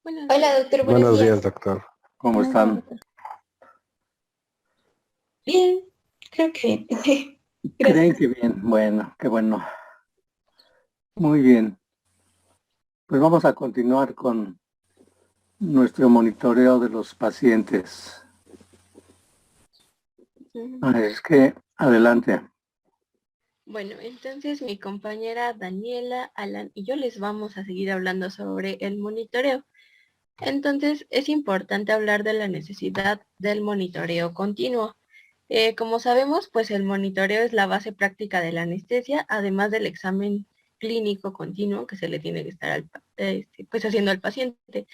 Buenos Hola, días. doctor, buenos Buenos días. días, doctor. ¿Cómo Buenos días, están? doctor. Bien, creo que bien. ¿Creen Gracias. que bien? Bueno, qué bueno. Muy bien. Pues vamos a continuar con nuestro monitoreo de los pacientes. Es que, adelante. Bueno, entonces mi compañera Daniela, Alan y yo les vamos a seguir hablando sobre el monitoreo. Entonces es importante hablar de la necesidad del monitoreo continuo. Como sabemos, pues el monitoreo es la base práctica de la anestesia, además del examen clínico continuo que se le tiene que estar pues haciendo al paciente.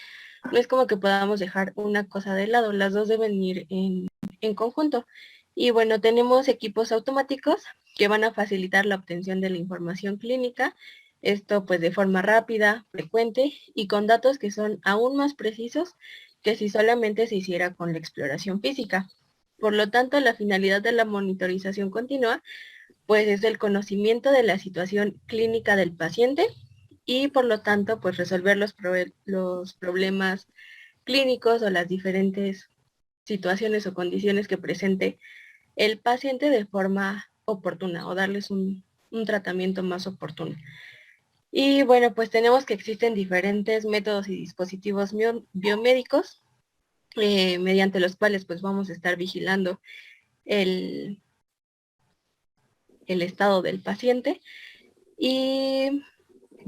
No es como que podamos dejar una cosa de lado, las dos deben ir en conjunto. Y bueno, tenemos equipos automáticos que van a facilitar la obtención de la información clínica, esto pues de forma rápida, frecuente y con datos que son aún más precisos que si solamente se hiciera con la exploración física. Por lo tanto, la finalidad de la monitorización continua pues es el conocimiento de la situación clínica del paciente y por lo tanto pues resolver los problemas clínicos o las diferentes situaciones o condiciones que presente el paciente de forma oportuna o darles un tratamiento más oportuno. Y bueno, pues tenemos que existen diferentes métodos y dispositivos biomédicos mediante los cuales pues vamos a estar vigilando el estado del paciente y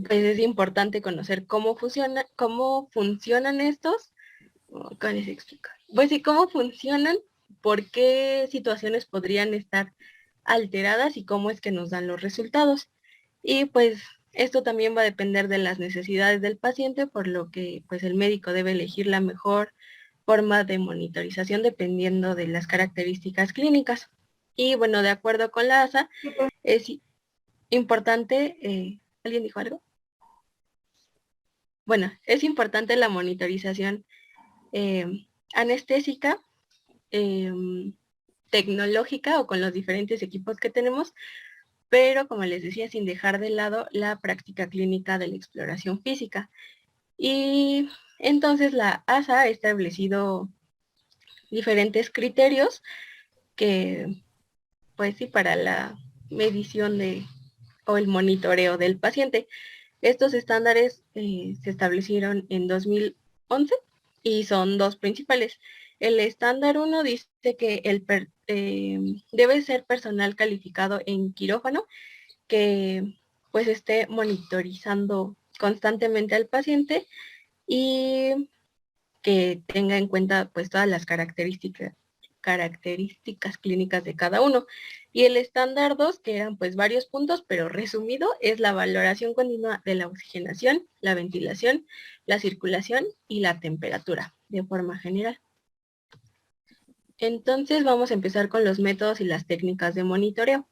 pues es importante conocer cómo funcionan estos. ¿Cómo les explico? Pues sí, cómo funcionan, por qué situaciones podrían estar alteradas y cómo es que nos dan los resultados. Y pues esto también va a depender de las necesidades del paciente, por lo que pues el médico debe elegir la mejor forma de monitorización dependiendo de las características clínicas. Y bueno, de acuerdo con la ASA, es importante, ¿alguien dijo algo? Bueno, es importante la monitorización anestésica, tecnológica o con los diferentes equipos que tenemos, pero como les decía, sin dejar de lado la práctica clínica de la exploración física. Y entonces la ASA ha establecido diferentes criterios que, pues sí, para la medición o el monitoreo del paciente. Estos estándares se establecieron en 2011 y son dos principales. El estándar 1 dice que debe ser personal calificado en quirófano que pues esté monitorizando constantemente al paciente y que tenga en cuenta pues todas las características clínicas de cada uno. Y el estándar 2, que eran pues varios puntos, pero resumido, es la valoración continua de la oxigenación, la ventilación, la circulación y la temperatura, de forma general. Entonces vamos a empezar con los métodos y las técnicas de monitoreo.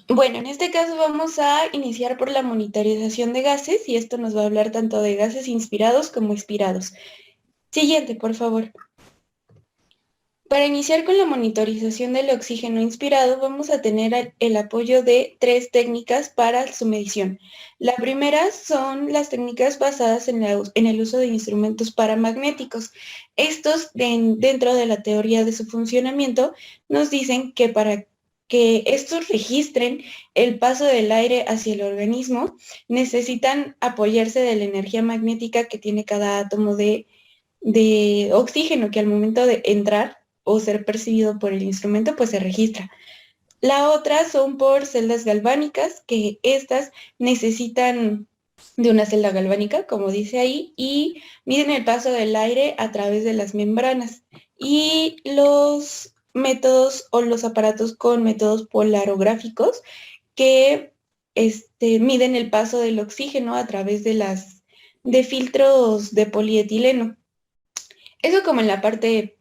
Bueno, en este caso vamos a iniciar por la monitorización de gases y esto nos va a hablar tanto de gases inspirados como expirados. Siguiente, por favor. Para iniciar con la monitorización del oxígeno inspirado, vamos a tener el apoyo de tres técnicas para su medición. La primera son las técnicas basadas en el uso de instrumentos paramagnéticos. Estos, dentro de la teoría de su funcionamiento, nos dicen que para que estos registren el paso del aire hacia el organismo, necesitan apoyarse de la energía magnética que tiene cada átomo de oxígeno, que al momento de entrar o ser percibido por el instrumento, pues se registra. La otra son por celdas galvánicas, que estas necesitan de una celda galvánica, como dice ahí, y miden el paso del aire a través de las membranas. Y los métodos o los aparatos con métodos polarográficos que miden el paso del oxígeno a través de filtros de polietileno. Eso como en la parte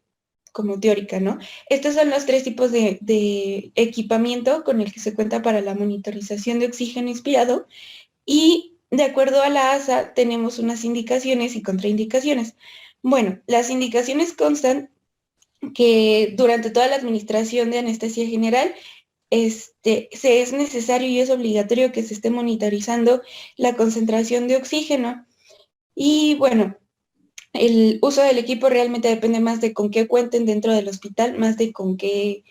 como teórica, ¿no? Estos son los tres tipos de equipamiento con el que se cuenta para la monitorización de oxígeno inspirado y de acuerdo a la ASA tenemos unas indicaciones y contraindicaciones. Bueno, las indicaciones constan que durante toda la administración de anestesia general se es necesario y es obligatorio que se esté monitorizando la concentración de oxígeno. Y bueno, el uso del equipo realmente depende más de con qué cuenten dentro del hospital, más de con qué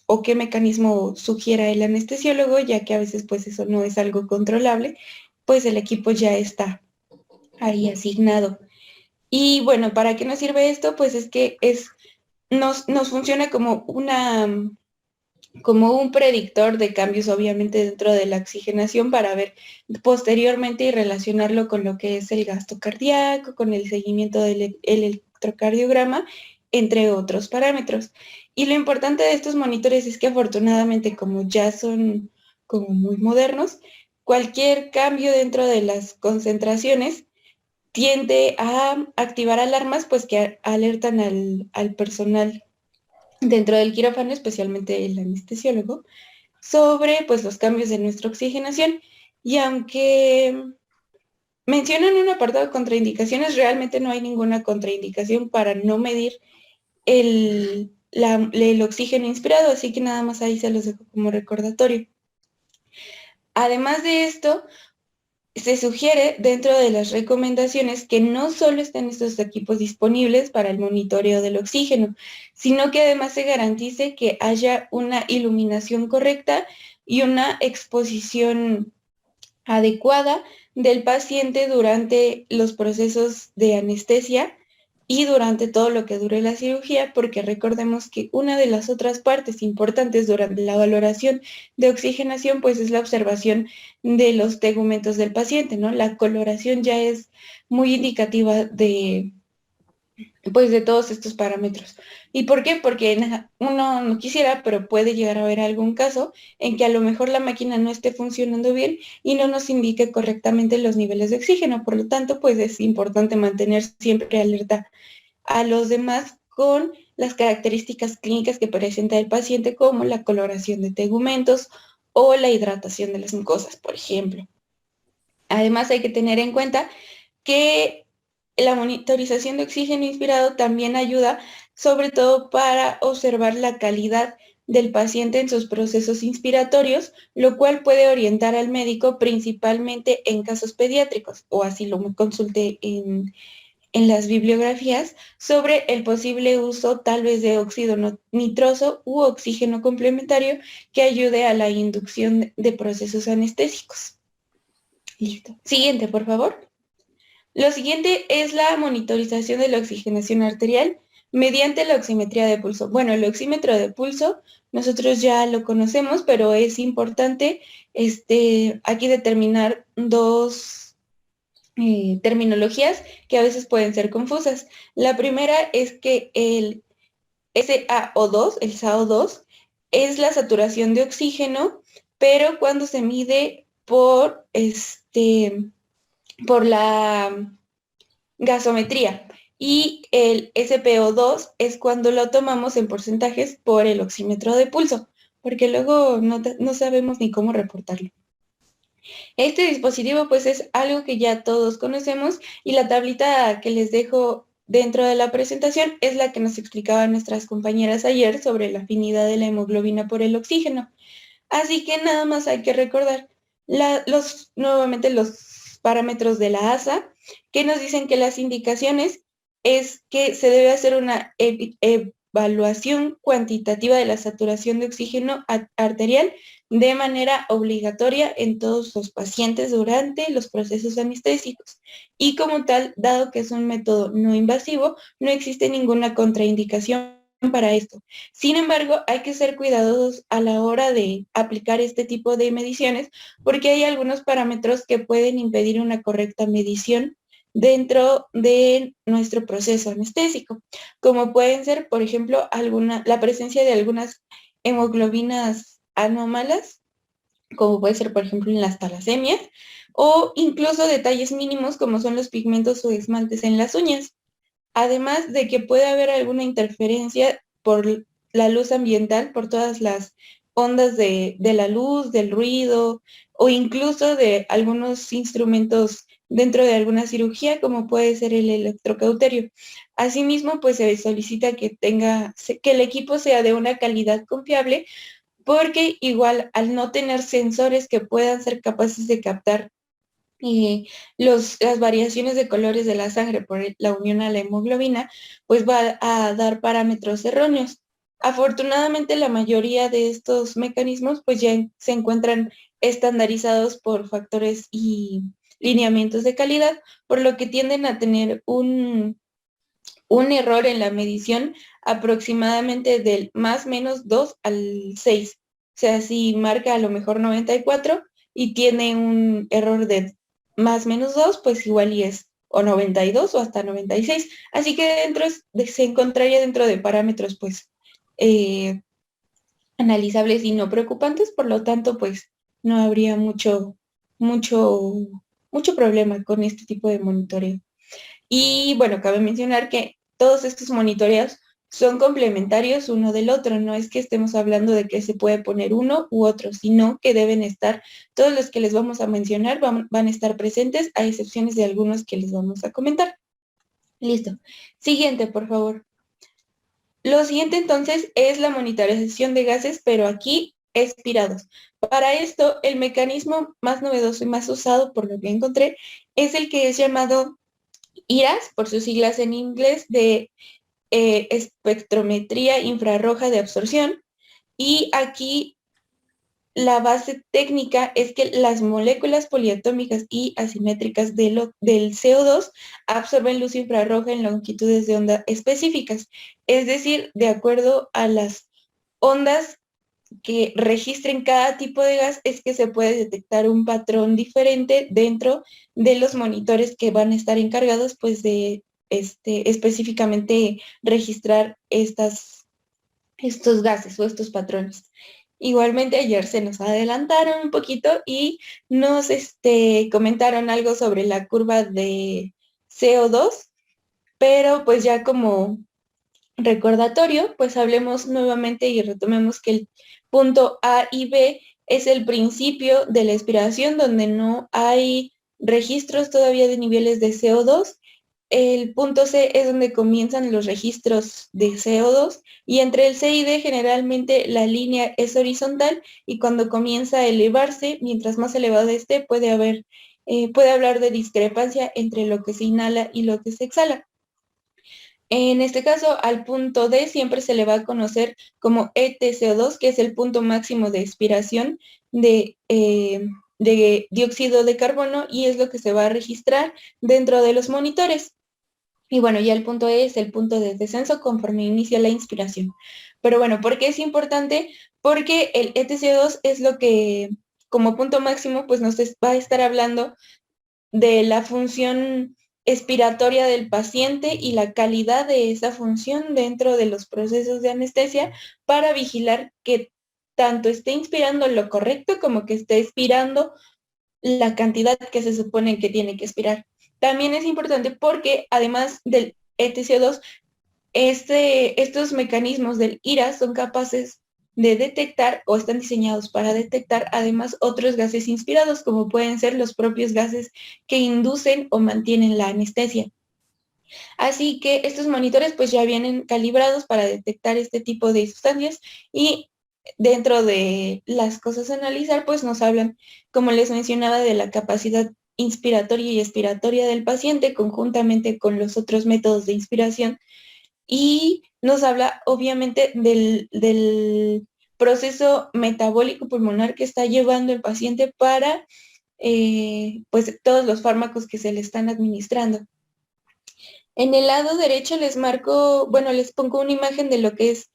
o qué mecanismo sugiera el anestesiólogo, ya que a veces pues eso no es algo controlable, pues el equipo ya está ahí asignado. Y bueno, ¿para qué nos sirve esto? Pues es que nos funciona como un predictor de cambios, obviamente, dentro de la oxigenación para ver posteriormente y relacionarlo con lo que es el gasto cardíaco, con el seguimiento del electrocardiograma, entre otros parámetros. Y lo importante de estos monitores es que afortunadamente, como ya son como muy modernos, cualquier cambio dentro de las concentraciones tiende a activar alarmas pues que alertan al personal dentro del quirófano, especialmente el anestesiólogo, sobre pues los cambios de nuestra oxigenación. Y aunque mencionan un apartado de contraindicaciones, realmente no hay ninguna contraindicación para no medir el oxígeno inspirado, así que nada más ahí se los dejo como recordatorio. Además de esto, se sugiere dentro de las recomendaciones que no solo estén estos equipos disponibles para el monitoreo del oxígeno, sino que además se garantice que haya una iluminación correcta y una exposición adecuada del paciente durante los procesos de anestesia y durante todo lo que dure la cirugía, porque recordemos que una de las otras partes importantes durante la valoración de oxigenación, pues es la observación de los tegumentos del paciente, ¿no? La coloración ya es muy indicativa pues de todos estos parámetros. ¿Y por qué? Porque uno no quisiera, pero puede llegar a haber algún caso en que a lo mejor la máquina no esté funcionando bien y no nos indique correctamente los niveles de oxígeno. Por lo tanto, pues es importante mantener siempre alerta a los demás con las características clínicas que presenta el paciente, como la coloración de tegumentos o la hidratación de las mucosas, por ejemplo. Además, hay que tener en cuenta que la monitorización de oxígeno inspirado también ayuda sobre todo para observar la calidad del paciente en sus procesos inspiratorios, lo cual puede orientar al médico principalmente en casos pediátricos, o así lo consulté en las bibliografías, sobre el posible uso tal vez de óxido nitroso u oxígeno complementario que ayude a la inducción de procesos anestésicos. Listo. Siguiente, por favor. Lo siguiente es la monitorización de la oxigenación arterial mediante la oximetría de pulso. Bueno, el oxímetro de pulso nosotros ya lo conocemos, pero es importante aquí determinar dos terminologías que a veces pueden ser confusas. La primera es que el SaO2, el SaO2, es la saturación de oxígeno, pero cuando se mide por la gasometría. Y el SpO2 es cuando lo tomamos en porcentajes por el oxímetro de pulso, porque luego no sabemos ni cómo reportarlo. Este dispositivo pues es algo que ya todos conocemos y la tablita que les dejo dentro de la presentación es la que nos explicaban nuestras compañeras ayer sobre la afinidad de la hemoglobina por el oxígeno. Así que nada más hay que recordar nuevamente los parámetros de la ASA, que nos dicen que las indicaciones es que se debe hacer una evaluación cuantitativa de la saturación de oxígeno arterial de manera obligatoria en todos los pacientes durante los procesos anestésicos. Y como tal, dado que es un método no invasivo, no existe ninguna contraindicación para esto. Sin embargo, hay que ser cuidadosos a la hora de aplicar este tipo de mediciones porque hay algunos parámetros que pueden impedir una correcta medición dentro de nuestro proceso anestésico, como pueden ser, por ejemplo, la presencia de algunas hemoglobinas anómalas, como puede ser, por ejemplo, en las talasemias, o incluso detalles mínimos como son los pigmentos o esmaltes en las uñas. Además de que puede haber alguna interferencia por la luz ambiental, por todas las ondas de la luz, del ruido o incluso de algunos instrumentos dentro de alguna cirugía, como puede ser el electrocauterio. Asimismo, pues se solicita que el equipo sea de una calidad confiable, porque igual al no tener sensores que puedan ser capaces de captar las variaciones de colores de la sangre por la unión a la hemoglobina, pues va a dar parámetros erróneos. Afortunadamente, la mayoría de estos mecanismos pues ya se encuentran estandarizados por factores y lineamientos de calidad, por lo que tienden a tener un error en la medición aproximadamente del más menos 2 al 6. O sea, si marca a lo mejor 94 y tiene un error de más menos 2, pues igual y es o 92 o hasta 96. Así que se encontraría dentro de parámetros pues eh, analizables y no preocupantes, por lo tanto pues no habría mucho, mucho problema con este tipo de monitoreo. Y bueno, cabe mencionar que todos estos monitoreos son complementarios uno del otro. No es que estemos hablando de que se puede poner uno u otro, sino que deben estar, todos los que les vamos a mencionar van a estar presentes, a excepciones de algunos que les vamos a comentar. Listo. Siguiente, por favor. Lo siguiente entonces es la monitorización de gases, pero aquí expirados. Para esto, el mecanismo más novedoso y más usado, por lo que encontré, es el que es llamado IRAS, por sus siglas en inglés, de espectrometría infrarroja de absorción. Y aquí la base técnica es que las moléculas poliatómicas y asimétricas del CO2 absorben luz infrarroja en longitudes de onda específicas, es decir, de acuerdo a las ondas que registren cada tipo de gas es que se puede detectar un patrón diferente dentro de los monitores que van a estar encargados pues de específicamente registrar estos gases o estos patrones. Igualmente ayer se nos adelantaron un poquito y nos comentaron algo sobre la curva de CO2, pero pues ya como recordatorio, pues hablemos nuevamente y retomemos que el punto A y B es el principio de la expiración donde no hay registros todavía de niveles de CO2. El punto C es donde comienzan los registros de CO2 y entre el C y D generalmente la línea es horizontal y cuando comienza a elevarse, mientras más elevado esté, puede hablar de discrepancia entre lo que se inhala y lo que se exhala. En este caso, al punto D siempre se le va a conocer como EtCO2, que es el punto máximo de expiración de dióxido de carbono y es lo que se va a registrar dentro de los monitores. Y bueno, ya el punto E es el punto de descenso conforme inicia la inspiración. Pero bueno, ¿por qué es importante? Porque el EtCO2 es lo que, como punto máximo, pues nos va a estar hablando de la función expiratoria del paciente y la calidad de esa función dentro de los procesos de anestesia para vigilar que tanto esté inspirando lo correcto como que esté expirando la cantidad que se supone que tiene que expirar. También es importante porque además del EtCO2, estos mecanismos del IRAS son capaces de detectar o están diseñados para detectar además otros gases inspirados, como pueden ser los propios gases que inducen o mantienen la anestesia. Así que estos monitores pues ya vienen calibrados para detectar este tipo de sustancias y dentro de las cosas a analizar pues nos hablan, como les mencionaba, de la capacidad inspiratoria y expiratoria del paciente conjuntamente con los otros métodos de inspiración y nos habla obviamente del proceso metabólico pulmonar que está llevando el paciente para pues todos los fármacos que se le están administrando. En el lado derecho les pongo una imagen de lo que es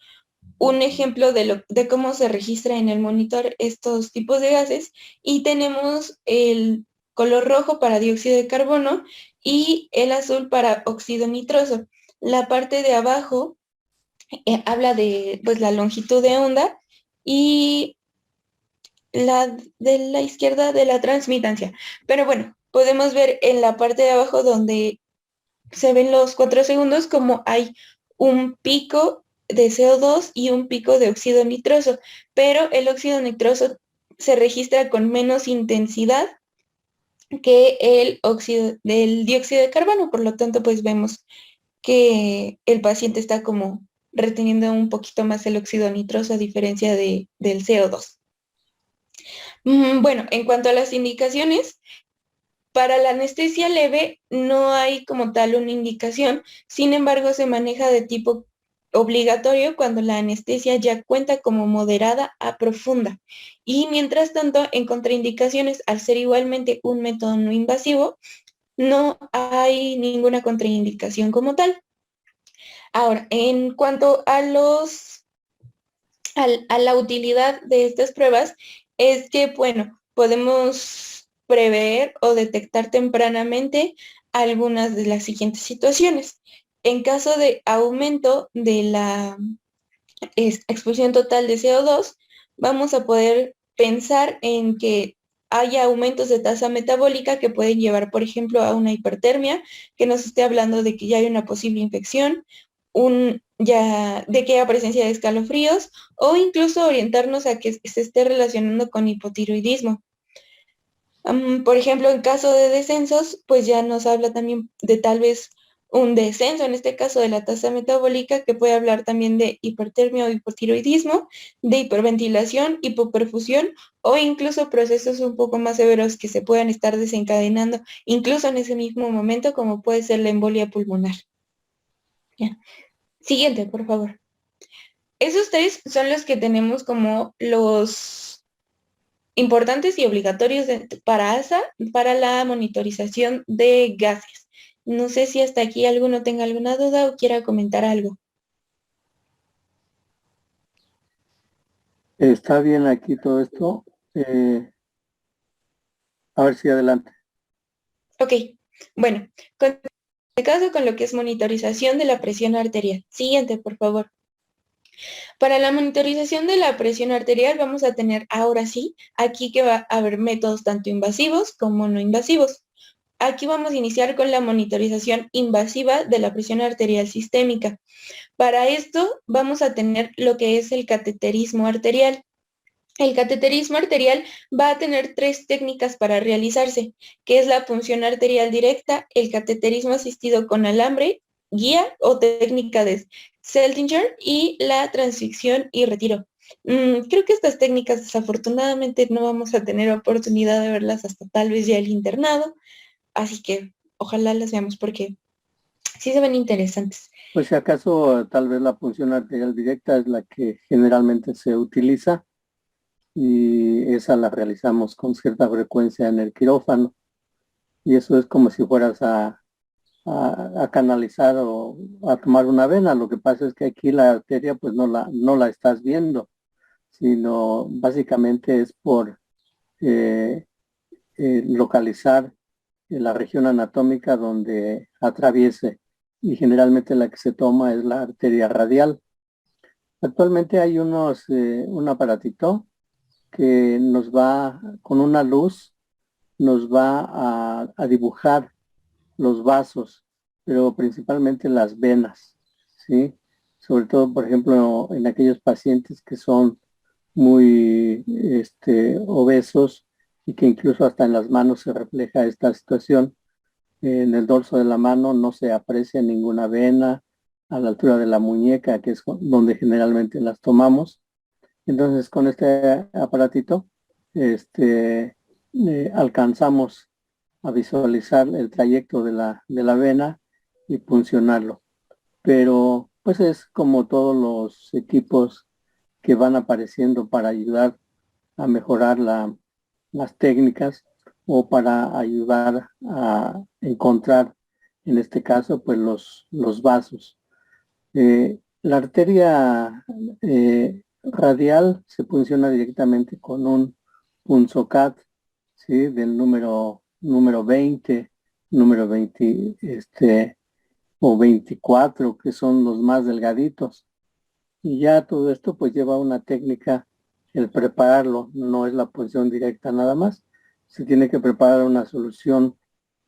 un ejemplo de cómo se registra en el monitor estos tipos de gases y tenemos el color rojo para dióxido de carbono y el azul para óxido nitroso. La parte de abajo habla de pues, la longitud de onda y la de la izquierda de la transmitancia. Pero bueno, podemos ver en la parte de abajo donde se ven los 4 segundos como hay un pico de CO2 y un pico de óxido nitroso, pero el óxido nitroso se registra con menos intensidad que el óxido del dióxido de carbono, por lo tanto pues vemos que el paciente está como reteniendo un poquito más el óxido nitroso a diferencia del CO2. Bueno, en cuanto a las indicaciones, Para la anestesia leve no hay como tal una indicación, sin embargo se maneja de tipo obligatorio cuando la anestesia ya cuenta como moderada a profunda. Y mientras tanto, en contraindicaciones, al ser igualmente un método no invasivo, no hay ninguna contraindicación como tal. Ahora, en cuanto a a la utilidad de estas pruebas, es que, bueno, podemos prever o detectar tempranamente algunas de las siguientes situaciones. En caso de aumento de la expulsión total de CO2, vamos a poder pensar en que haya aumentos de tasa metabólica que pueden llevar, por ejemplo, a una hipertermia, que nos esté hablando de que ya hay una posible infección, de que haya presencia de escalofríos, o incluso orientarnos a que se esté relacionando con hipotiroidismo. Por ejemplo, en caso de descensos, pues ya nos habla también de tal vez un descenso, en este caso de la tasa metabólica, que puede hablar también de hipertermia o hipotiroidismo, de hiperventilación, hipoperfusión o incluso procesos un poco más severos que se puedan estar desencadenando incluso en ese mismo momento, como puede ser la embolia pulmonar. Ya. Siguiente, por favor. Esos tres son los que tenemos como los importantes y obligatorios para ASA, para la monitorización de gases. No sé si hasta aquí alguno tenga alguna duda o quiera comentar algo. Está bien aquí todo esto. A ver si adelante. Ok, bueno, con este caso con lo que es monitorización de la presión arterial. Siguiente, por favor. Para la monitorización de la presión arterial vamos a tener ahora sí, aquí que va a haber métodos tanto invasivos como no invasivos. Aquí vamos a iniciar con la monitorización invasiva de la presión arterial sistémica. Para esto vamos a tener lo que es el cateterismo arterial. El cateterismo arterial va a tener tres técnicas para realizarse, que es la punción arterial directa, el cateterismo asistido con alambre, guía o técnica de Seldinger y la transficción y retiro. Creo que estas técnicas desafortunadamente no vamos a tener oportunidad de verlas hasta tal vez ya el internado, así que ojalá las veamos porque sí se ven interesantes. Pues si acaso tal vez la punción arterial directa es la que generalmente se utiliza y esa la realizamos con cierta frecuencia en el quirófano y eso es como si fueras a canalizar o a tomar una vena. Lo que pasa es que aquí la arteria pues no la estás viendo, sino básicamente es por eh, localizar la región anatómica donde atraviese y generalmente la que se toma es la arteria radial. Actualmente hay un aparatito que nos va, con una luz, nos va a dibujar los vasos, pero principalmente las venas, ¿sí? Sobre todo, por ejemplo, en aquellos pacientes que son muy obesos y que incluso hasta en las manos se refleja esta situación. En el dorso de la mano no se aprecia ninguna vena a la altura de la muñeca, que es donde generalmente las tomamos. Entonces, con este aparatito, alcanzamos a visualizar el trayecto de de la vena y funcionarlo. Pero, pues es como todos los equipos que van apareciendo para ayudar a mejorar las técnicas o para ayudar a encontrar, en este caso, pues los vasos. La arteria radial se funciona directamente con un punzocat, ¿sí? Del número 20, número 20, o 24, que son los más delgaditos. Y ya todo esto pues lleva una técnica, el prepararlo, no es la punción directa nada más. Se tiene que preparar una solución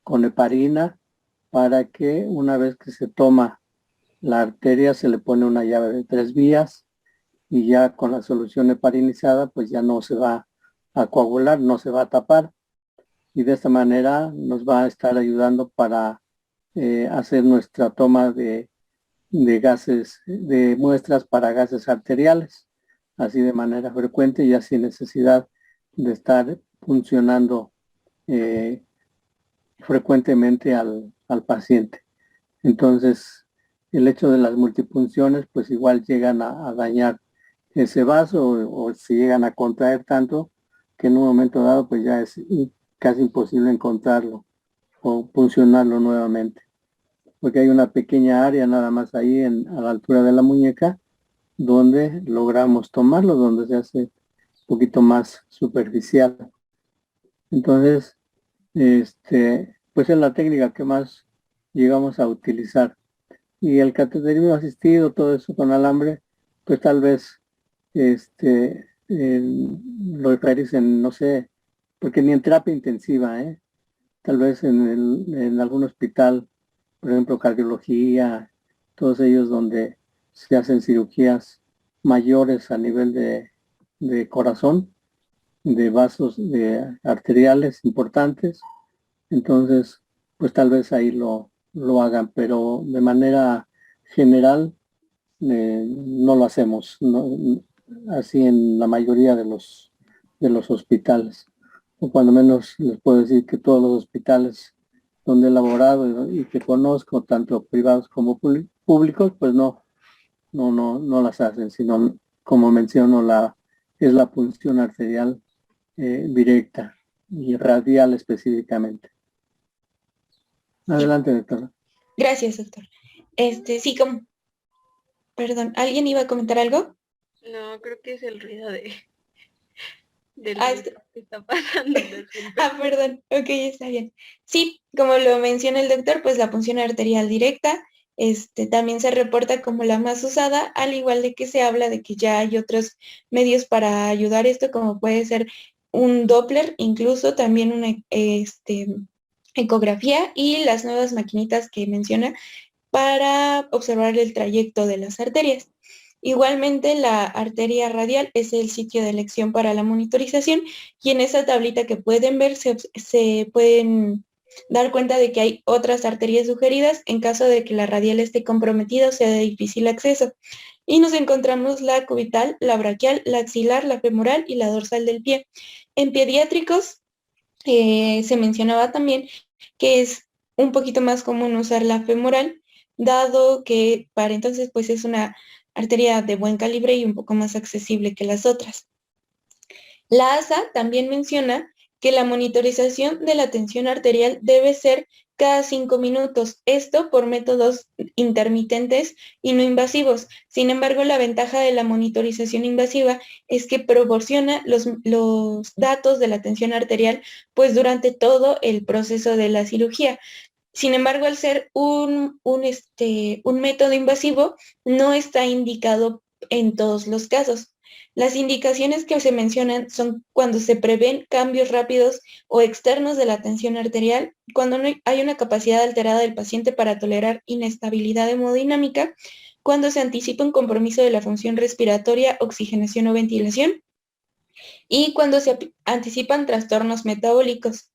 con heparina para que una vez que se toma la arteria se le pone una llave de 3 vías y ya con la solución heparinizada pues ya no se va a coagular, no se va a tapar y de esta manera nos va a estar ayudando para hacer nuestra toma de gases, de muestras para gases arteriales, así de manera frecuente y sin necesidad de estar funcionando frecuentemente al paciente. Entonces, el hecho de las multipunciones, pues igual llegan a dañar ese vaso o se llegan a contraer tanto que en un momento dado, pues ya es casi imposible encontrarlo o puncionarlo nuevamente, porque hay una pequeña área nada más ahí a la altura de la muñeca donde logramos tomarlo, donde se hace un poquito más superficial. Entonces, pues es la técnica que más llegamos a utilizar. Y el cateterismo asistido, todo eso con alambre, pues tal vez lo referís en, no sé, porque ni en terapia intensiva, tal vez en algún hospital, por ejemplo, cardiología, todos ellos donde se hacen cirugías mayores a nivel de corazón, de vasos arteriales importantes, entonces, pues tal vez ahí lo hagan, pero de manera general no lo hacemos, así en la mayoría de los hospitales. O cuando menos les puedo decir que todos los hospitales donde he laborado y que conozco, tanto privados como públicos, pues no las hacen, sino, como menciono, es la punción arterial directa y radial específicamente. Adelante, doctora. Gracias, doctor. Sí, perdón, ¿alguien iba a comentar algo? No, creo que es el ruido del Ah, ruido que está pasando. perdón, ok, está bien. Sí, como lo menciona el doctor, pues la punción arterial directa, también se reporta como la más usada, al igual de que se habla de que ya hay otros medios para ayudar esto, como puede ser un Doppler, incluso también una ecografía y las nuevas maquinitas que menciona para observar el trayecto de las arterias. Igualmente, la arteria radial es el sitio de elección para la monitorización y en esa tablita que pueden ver se pueden dar cuenta de que hay otras arterias sugeridas en caso de que la radial esté comprometida o sea de difícil acceso. Y nos encontramos la cubital, la braquial, la axilar, la femoral y la dorsal del pie. En pediátricos se mencionaba también que es un poquito más común usar la femoral, dado que para entonces pues es una arteria de buen calibre y un poco más accesible que las otras. La ASA también menciona que la monitorización de la tensión arterial debe ser cada 5 minutos, esto por métodos intermitentes y no invasivos. Sin embargo, la ventaja de la monitorización invasiva es que proporciona los datos de la tensión arterial pues durante todo el proceso de la cirugía. Sin embargo, al ser un método invasivo, no está indicado en todos los casos. Las indicaciones que se mencionan son cuando se prevén cambios rápidos o externos de la tensión arterial, cuando no hay una capacidad alterada del paciente para tolerar inestabilidad hemodinámica, cuando se anticipa un compromiso de la función respiratoria, oxigenación o ventilación, y cuando se anticipan trastornos metabólicos.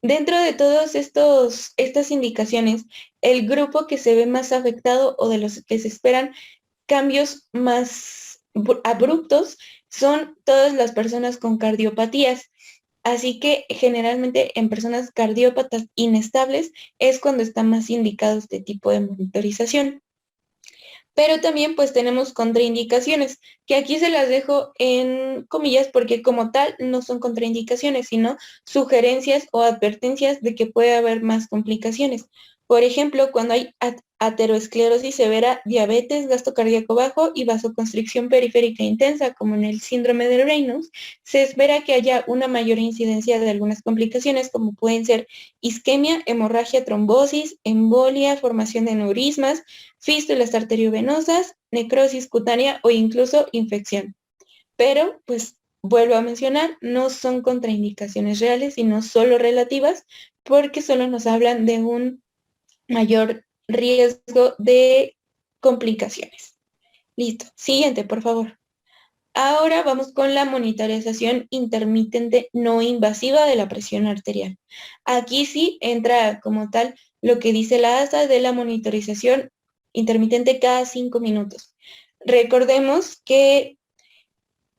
Dentro de todas estas indicaciones, el grupo que se ve más afectado o de los que se esperan cambios más abruptos son todas las personas con cardiopatías. Así que generalmente en personas cardiópatas inestables es cuando está más indicado este tipo de monitorización. Pero también pues tenemos contraindicaciones, que aquí se las dejo en comillas porque como tal no son contraindicaciones, sino sugerencias o advertencias de que puede haber más complicaciones. Por ejemplo, cuando hay ateroesclerosis severa, diabetes, gasto cardíaco bajo y vasoconstricción periférica intensa, como en el síndrome de Raynaud, se espera que haya una mayor incidencia de algunas complicaciones, como pueden ser isquemia, hemorragia, trombosis, embolia, formación de aneurismas, fístulas arteriovenosas, necrosis cutánea o incluso infección. Pero, pues, vuelvo a mencionar, no son contraindicaciones reales, sino solo relativas, porque solo nos hablan de un mayor riesgo de complicaciones. Listo. Siguiente, por favor. Ahora vamos con la monitorización intermitente no invasiva de la presión arterial. Aquí sí entra como tal lo que dice la ASA de la monitorización intermitente cada 5 minutos. Recordemos que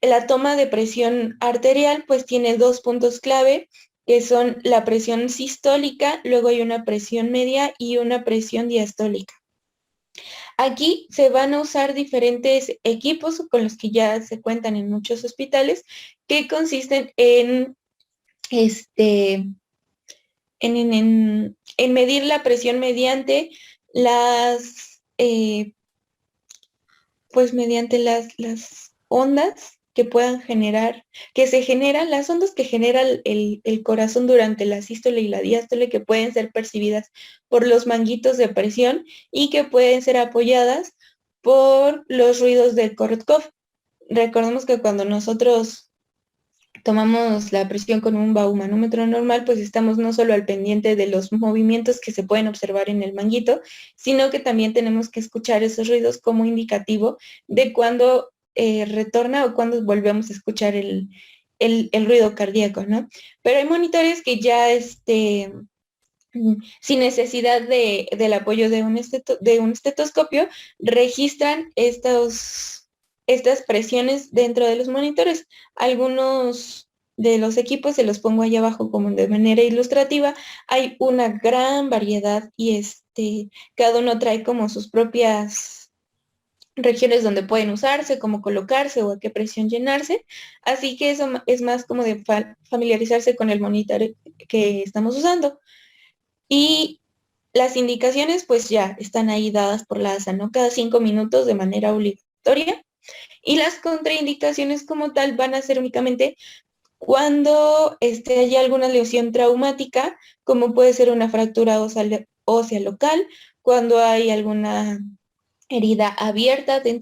la toma de presión arterial pues tiene 2 puntos clave que son la presión sistólica, luego hay una presión media y una presión diastólica. Aquí se van a usar diferentes equipos con los que ya se cuentan en muchos hospitales, que consisten en medir la presión mediante mediante las ondas que puedan generar, que se generan, las ondas que genera el corazón durante la sístole y la diástole, que pueden ser percibidas por los manguitos de presión y que pueden ser apoyadas por los ruidos del Korotkoff. Recordemos que cuando nosotros tomamos la presión con un baumanómetro normal, pues estamos no solo al pendiente de los movimientos que se pueden observar en el manguito, sino que también tenemos que escuchar esos ruidos como indicativo de cuando retorna o cuando volvemos a escuchar el ruido cardíaco, ¿no? Pero hay monitores que ya sin necesidad del apoyo de un estetoscopio, registran estas presiones dentro de los monitores. Algunos de los equipos se los pongo ahí abajo como de manera ilustrativa. Hay una gran variedad y cada uno trae como sus propias regiones donde pueden usarse, cómo colocarse o a qué presión llenarse. Así que eso es más como de familiarizarse con el monitor que estamos usando. Y las indicaciones pues ya están ahí dadas por la ASA, ¿no? Cada 5 minutos de manera obligatoria. Y las contraindicaciones como tal van a ser únicamente cuando haya alguna lesión traumática, como puede ser una fractura ósea local, cuando hay alguna herida abierta en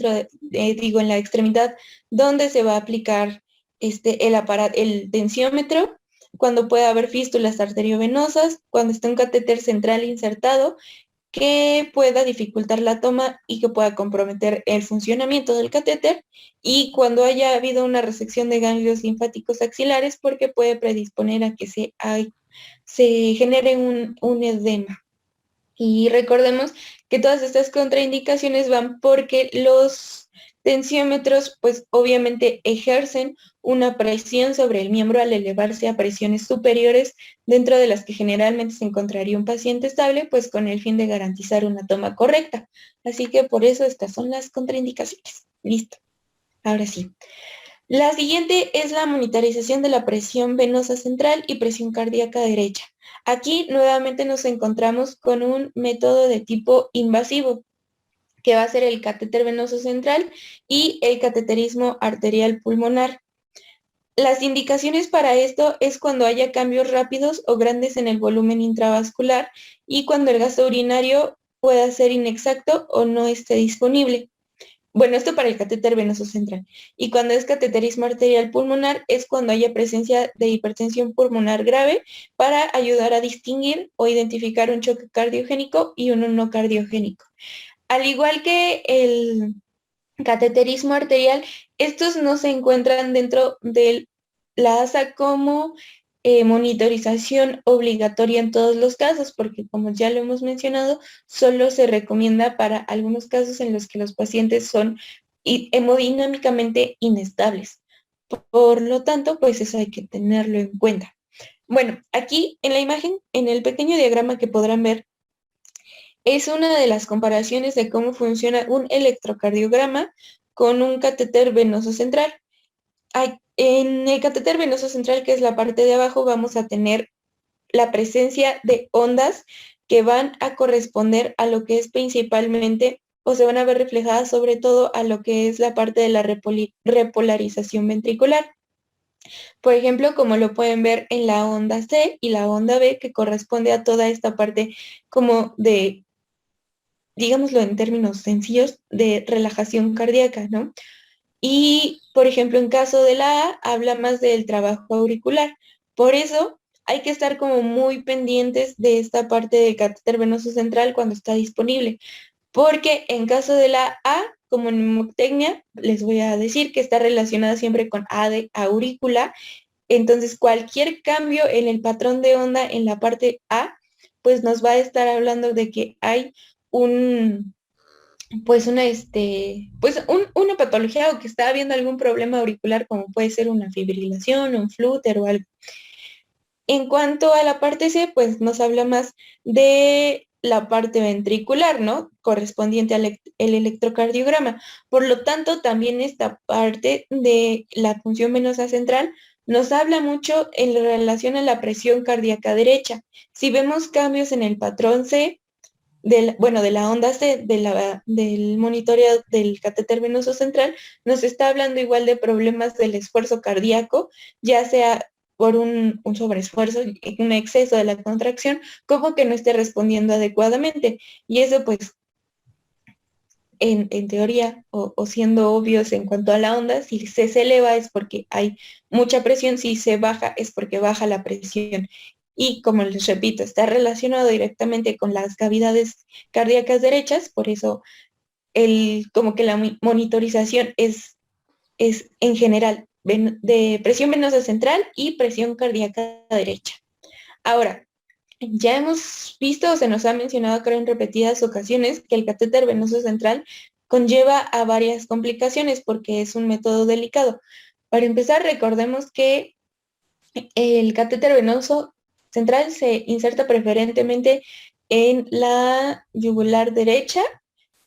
la extremidad donde se va a aplicar el tensiómetro, cuando puede haber fístulas arteriovenosas, cuando esté un catéter central insertado que pueda dificultar la toma y que pueda comprometer el funcionamiento del catéter, y cuando haya habido una resección de ganglios linfáticos axilares, porque puede predisponer a que se genere un edema. Y recordemos que todas estas contraindicaciones van porque los tensiómetros pues obviamente ejercen una presión sobre el miembro al elevarse a presiones superiores, dentro de las que generalmente se encontraría un paciente estable, pues con el fin de garantizar una toma correcta. Así que por eso estas son las contraindicaciones. Listo. Ahora sí. La siguiente es la monitorización de la presión venosa central y presión cardíaca derecha. Aquí nuevamente nos encontramos con un método de tipo invasivo, que va a ser el catéter venoso central y el cateterismo arterial pulmonar. Las indicaciones para esto es cuando haya cambios rápidos o grandes en el volumen intravascular y cuando el gasto urinario pueda ser inexacto o no esté disponible. Bueno, esto para el catéter venoso central. Y cuando es cateterismo arterial pulmonar es cuando haya presencia de hipertensión pulmonar grave, para ayudar a distinguir o identificar un choque cardiogénico y uno no cardiogénico. Al igual que el cateterismo arterial, estos no se encuentran dentro de la ASA como monitorización obligatoria en todos los casos, porque como ya lo hemos mencionado, solo se recomienda para algunos casos en los que los pacientes son hemodinámicamente inestables. Por lo tanto, pues eso hay que tenerlo en cuenta. Bueno, aquí en la imagen, en el pequeño diagrama que podrán ver, es una de las comparaciones de cómo funciona un electrocardiograma con un catéter venoso central. En el catéter venoso central, que es la parte de abajo, vamos a tener la presencia de ondas que van a corresponder a lo que es principalmente, o se van a ver reflejadas sobre todo a lo que es la parte de la repolarización ventricular. Por ejemplo, como lo pueden ver en la onda C y la onda B, que corresponde a toda esta parte como de, digámoslo en términos sencillos, de relajación cardíaca, ¿no? Y, por ejemplo, en caso de la A, habla más del trabajo auricular. Por eso hay que estar como muy pendientes de esta parte del catéter venoso central cuando está disponible, porque en caso de la A, como neumotecnia, les voy a decir que está relacionada siempre con A de aurícula. Entonces, cualquier cambio en el patrón de onda en la parte A, pues nos va a estar hablando de que hay una patología, o que está habiendo algún problema auricular, como puede ser una fibrilación, un flúter o algo. En cuanto a la parte C, pues nos habla más de la parte ventricular, ¿no? Correspondiente al el electrocardiograma. Por lo tanto, también esta parte de la función venosa central nos habla mucho en relación a la presión cardíaca derecha. Si vemos cambios en el patrón C, bueno, de la onda C, del monitoreo del catéter venoso central, nos está hablando igual de problemas del esfuerzo cardíaco, ya sea por un sobreesfuerzo, un exceso de la contracción, como que no esté respondiendo adecuadamente. Y eso, pues, en teoría, o siendo obvios en cuanto a la onda, si se eleva es porque hay mucha presión, si se baja es porque baja la presión. Y como les repito, está relacionado directamente con las cavidades cardíacas derechas, por eso como que la monitorización es en general de presión venosa central y presión cardíaca derecha. Ahora, ya hemos visto o se nos ha mencionado, creo, en repetidas ocasiones que el catéter venoso central conlleva a varias complicaciones porque es un método delicado. Para empezar, recordemos que el catéter venoso central se inserta preferentemente en la yugular derecha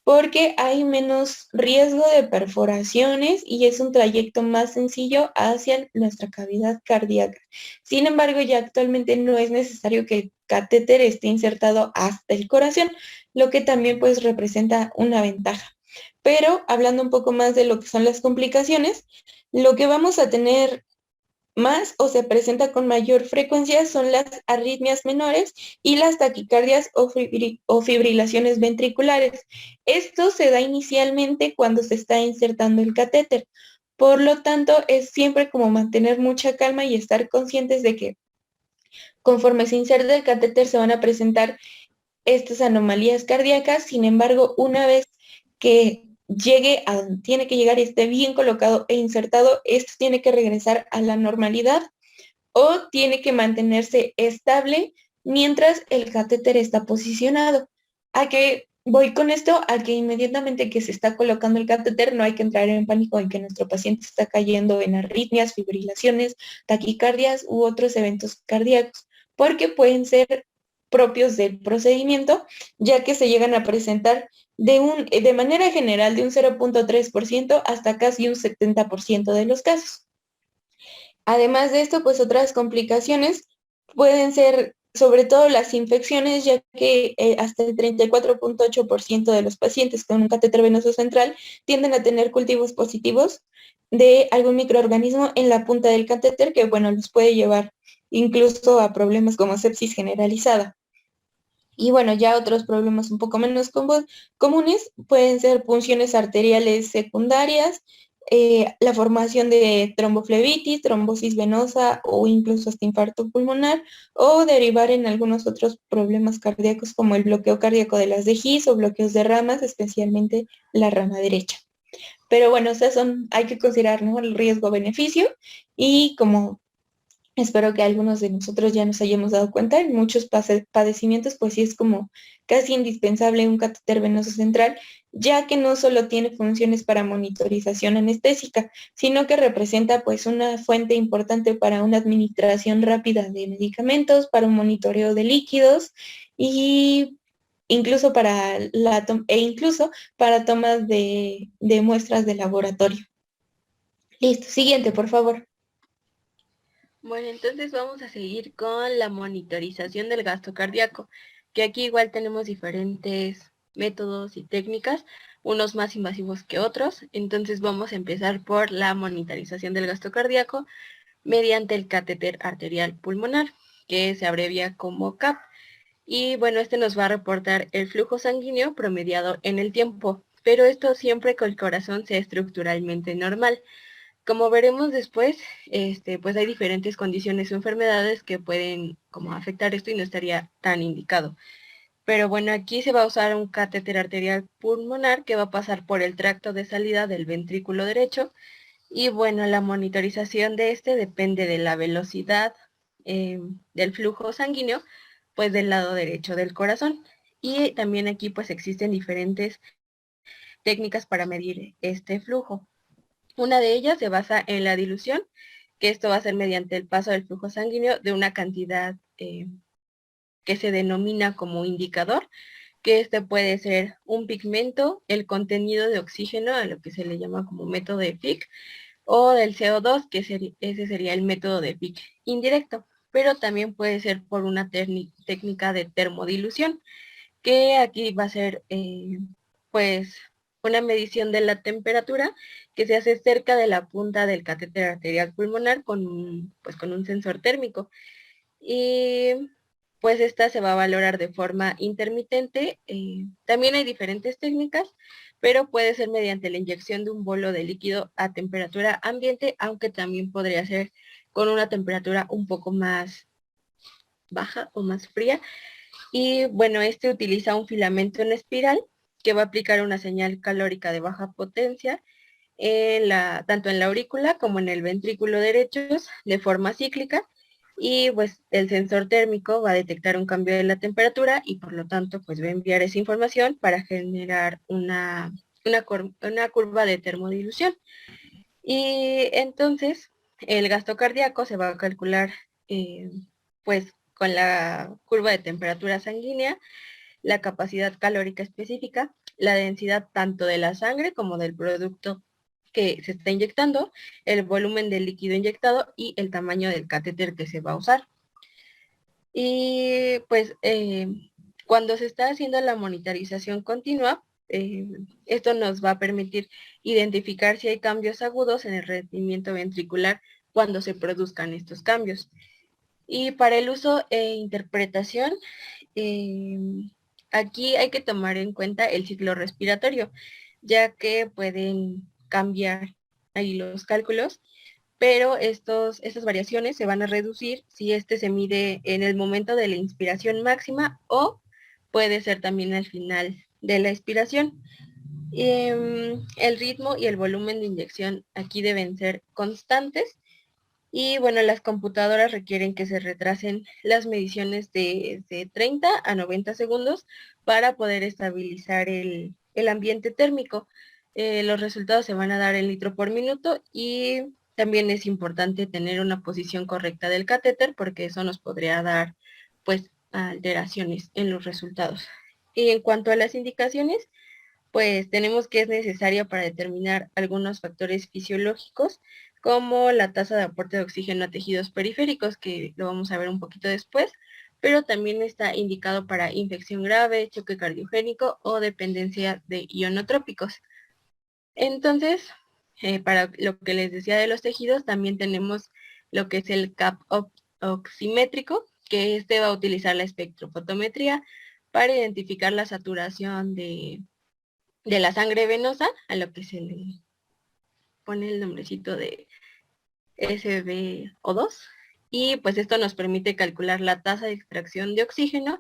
porque hay menos riesgo de perforaciones y es un trayecto más sencillo hacia nuestra cavidad cardíaca. Sin embargo, ya actualmente no es necesario que el catéter esté insertado hasta el corazón, lo que también pues representa una ventaja. Pero hablando un poco más de lo que son las complicaciones, lo que vamos a tener más o se presenta con mayor frecuencia son las arritmias menores y las taquicardias o fibrilaciones ventriculares. Esto se da inicialmente cuando se está insertando el catéter. Por lo tanto, es siempre como mantener mucha calma y estar conscientes de que conforme se inserta el catéter se van a presentar estas anomalías cardíacas. Sin embargo, una vez que llegue a donde tiene que llegar y esté bien colocado e insertado, esto tiene que regresar a la normalidad o tiene que mantenerse estable mientras el catéter está posicionado. ¿A qué voy con esto? A que inmediatamente que se está colocando el catéter no hay que entrar en pánico en que nuestro paciente está cayendo en arritmias, fibrilaciones, taquicardias u otros eventos cardíacos, porque pueden ser propios del procedimiento, ya que se llegan a presentar de manera general de un 0.3% hasta casi un 70% de los casos. Además de esto, pues otras complicaciones pueden ser sobre todo las infecciones, ya que hasta el 34.8% de los pacientes con un catéter venoso central tienden a tener cultivos positivos de algún microorganismo en la punta del catéter que, bueno, los puede llevar incluso a problemas como sepsis generalizada. Y bueno, ya otros problemas un poco menos comunes pueden ser punciones arteriales secundarias, la formación de tromboflebitis, trombosis venosa o incluso hasta infarto pulmonar, o derivar en algunos otros problemas cardíacos como el bloqueo cardíaco de las de His o bloqueos de ramas, especialmente la rama derecha. Pero bueno, o sea, hay que considerar, ¿no?, el riesgo-beneficio y como espero que algunos de nosotros ya nos hayamos dado cuenta, en muchos padecimientos pues sí es como casi indispensable un catéter venoso central, ya que no solo tiene funciones para monitorización anestésica, sino que representa pues una fuente importante para una administración rápida de medicamentos, para un monitoreo de líquidos y incluso incluso para tomas de muestras de laboratorio. Listo, siguiente, por favor. Bueno, entonces vamos a seguir con la monitorización del gasto cardíaco, que aquí igual tenemos diferentes métodos y técnicas, unos más invasivos que otros. Entonces vamos a empezar por la monitorización del gasto cardíaco mediante el catéter arterial pulmonar, que se abrevia como CAP. Y bueno, este nos va a reportar el flujo sanguíneo promediado en el tiempo, pero esto siempre que el corazón sea estructuralmente normal. Como veremos después, pues hay diferentes condiciones o enfermedades que pueden como afectar esto y no estaría tan indicado. Pero bueno, aquí se va a usar un catéter arterial pulmonar que va a pasar por el tracto de salida del ventrículo derecho. Y bueno, la monitorización de este depende de la velocidad del flujo sanguíneo, pues del lado derecho del corazón. Y también aquí pues existen diferentes técnicas para medir este flujo. Una de ellas se basa en la dilución, que esto va a ser mediante el paso del flujo sanguíneo de una cantidad que se denomina como indicador, que este puede ser un pigmento, el contenido de oxígeno, a lo que se le llama como método de Fick, o del CO2, que ese sería el método de Fick indirecto, pero también puede ser por una técnica de termodilución, que aquí va a ser pues una medición de la temperatura que se hace cerca de la punta del catéter arterial pulmonar con un sensor térmico. Y pues esta se va a valorar de forma intermitente. También hay diferentes técnicas, pero puede ser mediante la inyección de un bolo de líquido a temperatura ambiente, aunque también podría ser con una temperatura un poco más baja o más fría. Y bueno, este utiliza un filamento en espiral que va a aplicar una señal calórica de baja potencia tanto en la aurícula como en el ventrículo derechos de forma cíclica, y pues el sensor térmico va a detectar un cambio de la temperatura y por lo tanto pues va a enviar esa información para generar una curva de termodilución. Y entonces el gasto cardíaco se va a calcular pues con la curva de temperatura sanguínea, la capacidad calórica específica, la densidad tanto de la sangre como del producto que se está inyectando, el volumen del líquido inyectado y el tamaño del catéter que se va a usar. Y pues cuando se está haciendo la monitorización continua, esto nos va a permitir identificar si hay cambios agudos en el rendimiento ventricular cuando se produzcan estos cambios. Y para el uso e interpretación, eh, aquí hay que tomar en cuenta el ciclo respiratorio, ya que pueden cambiar ahí los cálculos, pero estas variaciones se van a reducir si este se mide en el momento de la inspiración máxima o puede ser también al final de la expiración. El ritmo y el volumen de inyección aquí deben ser constantes. Y bueno, las computadoras requieren que se retrasen las mediciones de 30 a 90 segundos para poder estabilizar el ambiente térmico. Los resultados se van a dar en litro por minuto y también es importante tener una posición correcta del catéter porque eso nos podría dar pues alteraciones en los resultados. Y en cuanto a las indicaciones, pues tenemos que es necesaria para determinar algunos factores fisiológicos, como la tasa de aporte de oxígeno a tejidos periféricos, que lo vamos a ver un poquito después, pero también está indicado para infección grave, choque cardiogénico o dependencia de ionotrópicos. Entonces, para lo que les decía de los tejidos, también tenemos lo que es el CAP oximétrico, que este va a utilizar la espectrofotometría para identificar la saturación de la sangre venosa, a lo que se le pone el nombrecito de SbO2, y pues esto nos permite calcular la tasa de extracción de oxígeno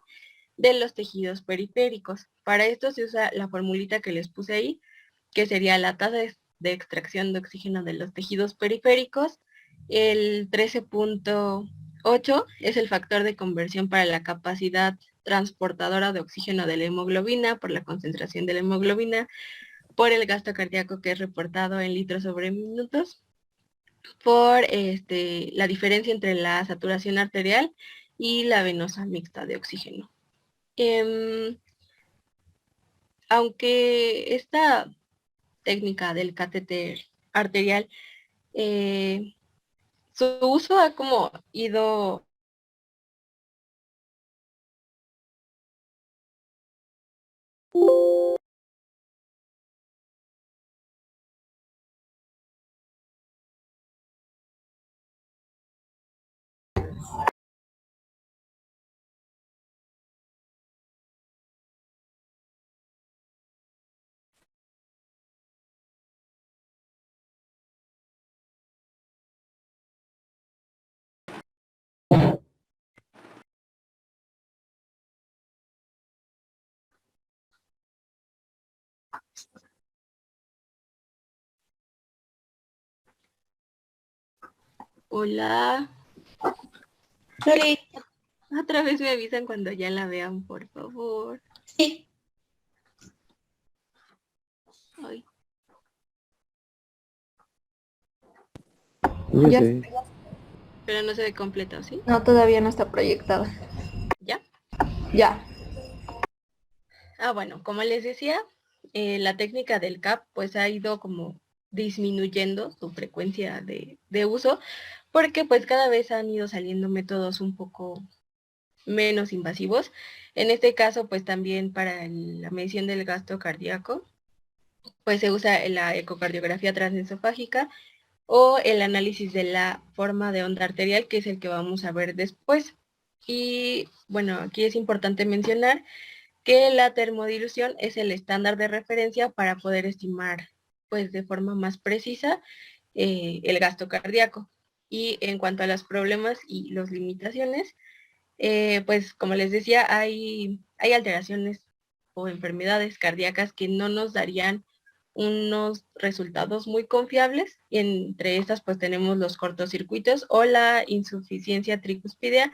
de los tejidos periféricos. Para esto se usa la formulita que les puse ahí, que sería la tasa de extracción de oxígeno de los tejidos periféricos. El 13.8 es el factor de conversión para la capacidad transportadora de oxígeno de la hemoglobina por la concentración de la hemoglobina, por el gasto cardíaco que es reportado en litros sobre minutos, por la diferencia entre la saturación arterial y la venosa mixta de oxígeno. Aunque esta técnica del catéter arterial, su uso ha como ido hola. Oli, Otra vez me avisan cuando ya la vean, por favor. sí. Ay. Ya. Pero no se ve completo, ¿sí? No, todavía no está proyectado. ¿Ya? Ya. Bueno, como les decía, la técnica del CAP pues ha ido como disminuyendo su frecuencia de uso, porque pues cada vez han ido saliendo métodos un poco menos invasivos. En este caso, pues también para la medición del gasto cardíaco, pues se usa la ecocardiografía transesofágica o el análisis de la forma de onda arterial, que es el que vamos a ver después. Y bueno, aquí es importante mencionar que la termodilución es el estándar de referencia para poder estimar pues de forma más precisa el gasto cardíaco. Y en cuanto a los problemas y las limitaciones, pues como les decía, hay alteraciones o enfermedades cardíacas que no nos darían unos resultados muy confiables, y entre estas pues tenemos los cortocircuitos o la insuficiencia tricuspidea,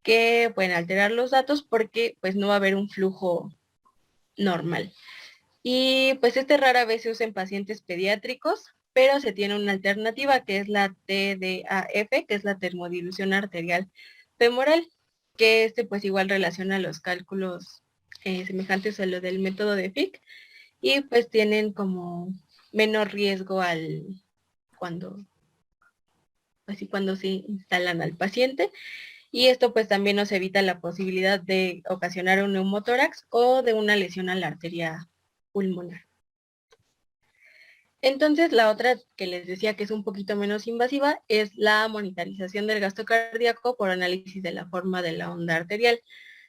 que pueden alterar los datos porque pues no va a haber un flujo normal. Y pues rara vez se usa en pacientes pediátricos, pero se tiene una alternativa que es la TDAF, que es la termodilución arterial femoral, que pues igual relaciona los cálculos semejantes a lo del método de Fick, y pues tienen como menor riesgo cuando se instalan al paciente, y esto pues también nos evita la posibilidad de ocasionar un neumotórax o de una lesión a la arteria pulmonar. Entonces, la otra que les decía que es un poquito menos invasiva es la monitorización del gasto cardíaco por análisis de la forma de la onda arterial.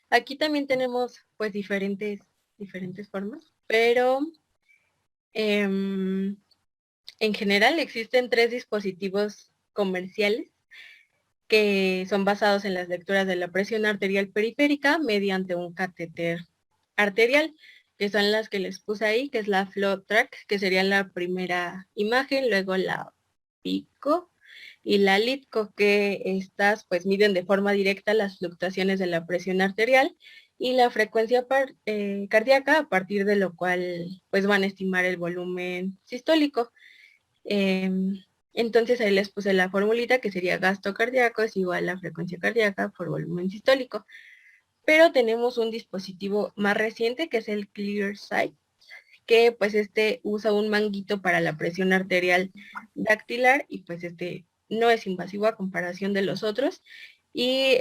Aquí también tenemos pues diferentes formas, pero en general existen 3 dispositivos comerciales que son basados en las lecturas de la presión arterial periférica mediante un catéter arterial, que son las que les puse ahí, que es la FlowTrack, que sería la primera imagen, luego la PICO y la LITCO, que estas pues miden de forma directa las fluctuaciones de la presión arterial y la frecuencia cardíaca, a partir de lo cual pues van a estimar el volumen sistólico. Entonces ahí les puse la formulita, que sería gasto cardíaco es igual a frecuencia cardíaca por volumen sistólico. Pero tenemos un dispositivo más reciente, que es el ClearSight, que pues usa un manguito para la presión arterial dactilar, y pues no es invasivo a comparación de los otros, y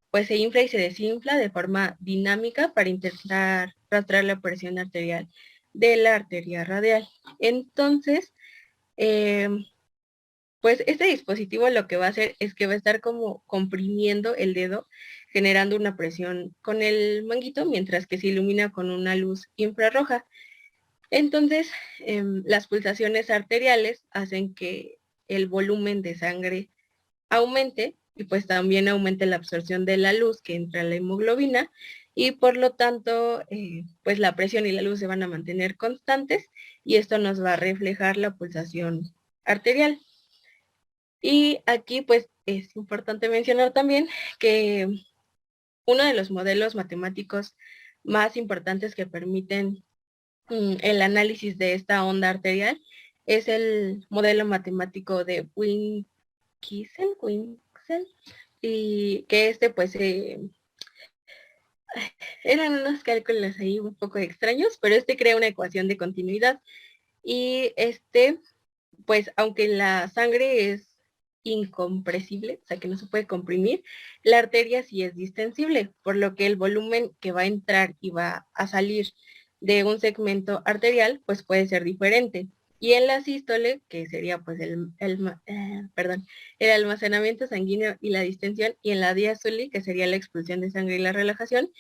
pues se infla y se desinfla de forma dinámica para intentar rastrear la presión arterial de la arteria radial. Entonces, pues este dispositivo lo que va a hacer es que va a estar como comprimiendo el dedo, generando una presión con el manguito, mientras que se ilumina con una luz infrarroja. Entonces, las pulsaciones arteriales hacen que el volumen de sangre aumente, y pues también aumente la absorción de la luz que entra a la hemoglobina, y por lo tanto, pues la presión y la luz se van a mantener constantes, y esto nos va a reflejar la pulsación arterial. Y aquí pues es importante mencionar también que uno de los modelos matemáticos más importantes que permiten el análisis de esta onda arterial es el modelo matemático de Winkelsen, y que pues eran unos cálculos ahí un poco extraños, pero crea una ecuación de continuidad, y pues aunque la sangre es incompresible, o sea que no se puede comprimir, la arteria sí es distensible, por lo que el volumen que va a entrar y va a salir de un segmento arterial pues puede ser diferente. Y en la sístole, que sería pues el almacenamiento sanguíneo y la distensión, y en la diástole, que sería la expulsión de sangre y la relajación,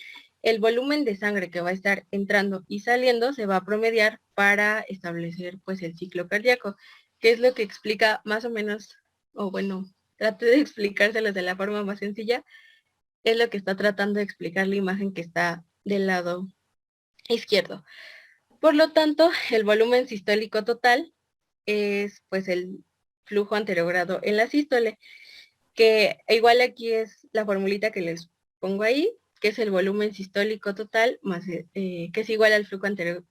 el volumen de sangre que va a estar entrando y saliendo se va a promediar para establecer pues el ciclo cardíaco, que es lo que explica más o menos, o bueno, traté de explicárselos de la forma más sencilla, es lo que está tratando de explicar la imagen que está del lado izquierdo. Por lo tanto, el volumen sistólico total es pues el flujo anterogrado en la sístole, que igual aquí es la formulita que les pongo ahí, que es el volumen sistólico total, más que es igual al flujo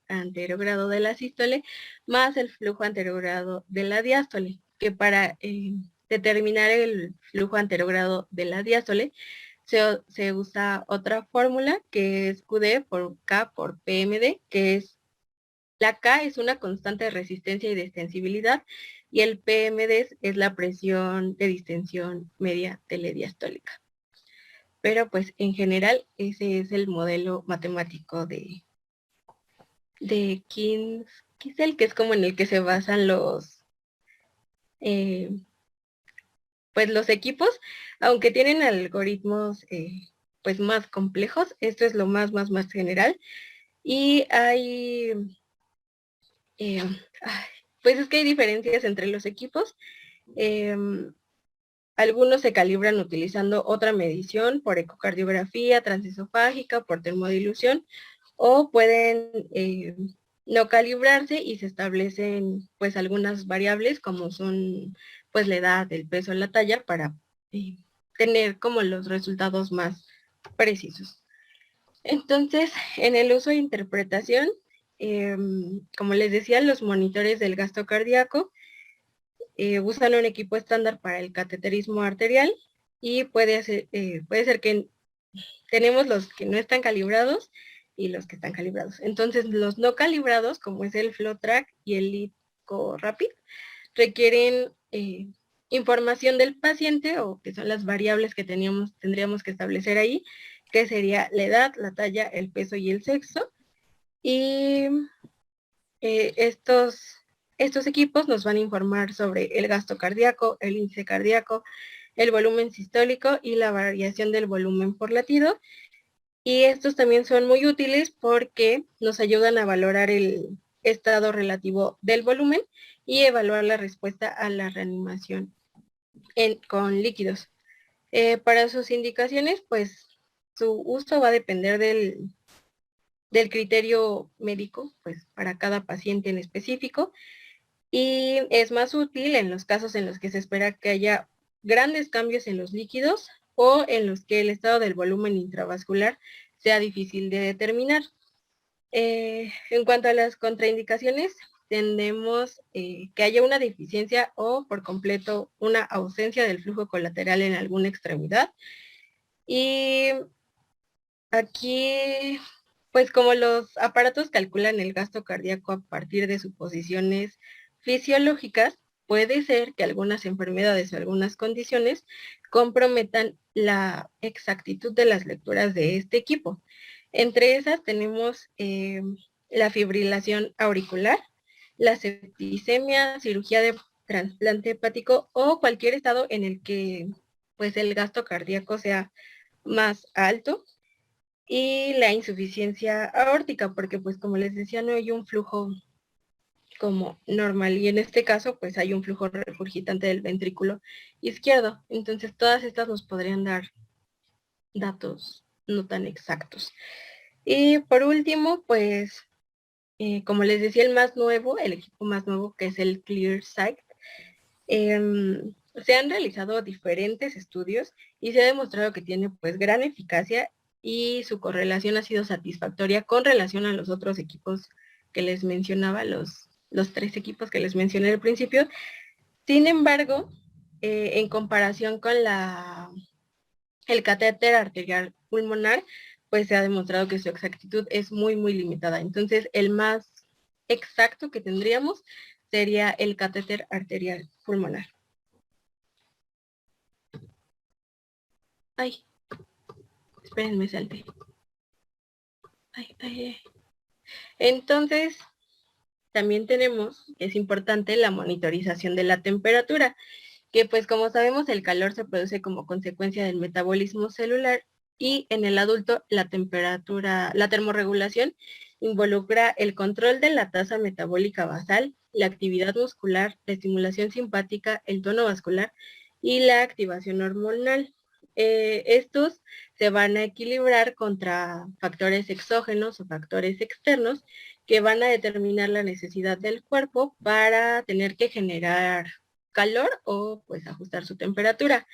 anterogrado de la sístole, más el flujo anterogrado de la diástole. que para determinar el flujo anterogrado de la diástole se usa otra fórmula que es QD por K por PMD, que es la K es una constante de resistencia y de extensibilidad y el PMD es la presión de distensión media telediastólica. Pero pues en general ese es el modelo matemático de Kinsel, que es como en el que se basan pues los equipos, aunque tienen algoritmos pues más complejos. Esto es lo más general. Y hay, pues es que hay diferencias entre los equipos. Algunos se calibran utilizando otra medición por ecocardiografía transesofágica, por termodilución, o pueden no calibrarse y se establecen pues algunas variables como son pues la edad, el peso, la talla para tener como los resultados más precisos. Entonces, en el uso de interpretación, como les decía, los monitores del gasto cardíaco usan un equipo estándar para el cateterismo arterial y puede ser que tenemos los que no están calibrados y los que están calibrados. Entonces, los no calibrados, como es el FlowTrack y el LiDCO Rapid, requieren información del paciente, o que son las variables que tendríamos que establecer ahí, que sería la edad, la talla, el peso y el sexo. Y estos equipos nos van a informar sobre el gasto cardíaco, el índice cardíaco, el volumen sistólico y la variación del volumen por latido. Y estos también son muy útiles porque nos ayudan a valorar el estado relativo del volumen y evaluar la respuesta a la reanimación con líquidos. Para sus indicaciones, pues su uso va a depender del criterio médico, pues para cada paciente en específico, y es más útil en los casos en los que se espera que haya grandes cambios en los líquidos o en los que el estado del volumen intravascular sea difícil de determinar. En cuanto a las contraindicaciones, tendemos que haya una deficiencia o por completo una ausencia del flujo colateral en alguna extremidad. Y aquí, pues como los aparatos calculan el gasto cardíaco a partir de suposiciones fisiológicas, puede ser que algunas enfermedades o algunas condiciones comprometan la exactitud de las lecturas de este equipo. Entre esas tenemos la fibrilación auricular, la septicemia, cirugía de trasplante hepático o cualquier estado en el que pues el gasto cardíaco sea más alto, y la insuficiencia aórtica, porque pues como les decía, no hay un flujo como normal, y en este caso pues hay un flujo regurgitante del ventrículo izquierdo. Entonces todas estas nos podrían dar datos no tan exactos. Y por último, pues como les decía, el equipo más nuevo, que es el ClearSight, se han realizado diferentes estudios y se ha demostrado que tiene pues gran eficacia y su correlación ha sido satisfactoria con relación a los otros equipos que les mencionaba, los 3 equipos que les mencioné al principio. Sin embargo, en comparación con el catéter arterial pulmonar, pues se ha demostrado que su exactitud es muy limitada. Entonces, el más exacto que tendríamos sería el catéter arterial pulmonar. Ay, espérenme, salte. Ay. Entonces, también tenemos, es importante, la monitorización de la temperatura, que pues como sabemos el calor se produce como consecuencia del metabolismo celular, y en el adulto la termorregulación involucra el control de la tasa metabólica basal, la actividad muscular, la estimulación simpática, el tono vascular y la activación hormonal. Estos se van a equilibrar contra factores exógenos o factores externos que van a determinar la necesidad del cuerpo para tener que generar calor o pues ajustar su temperatura.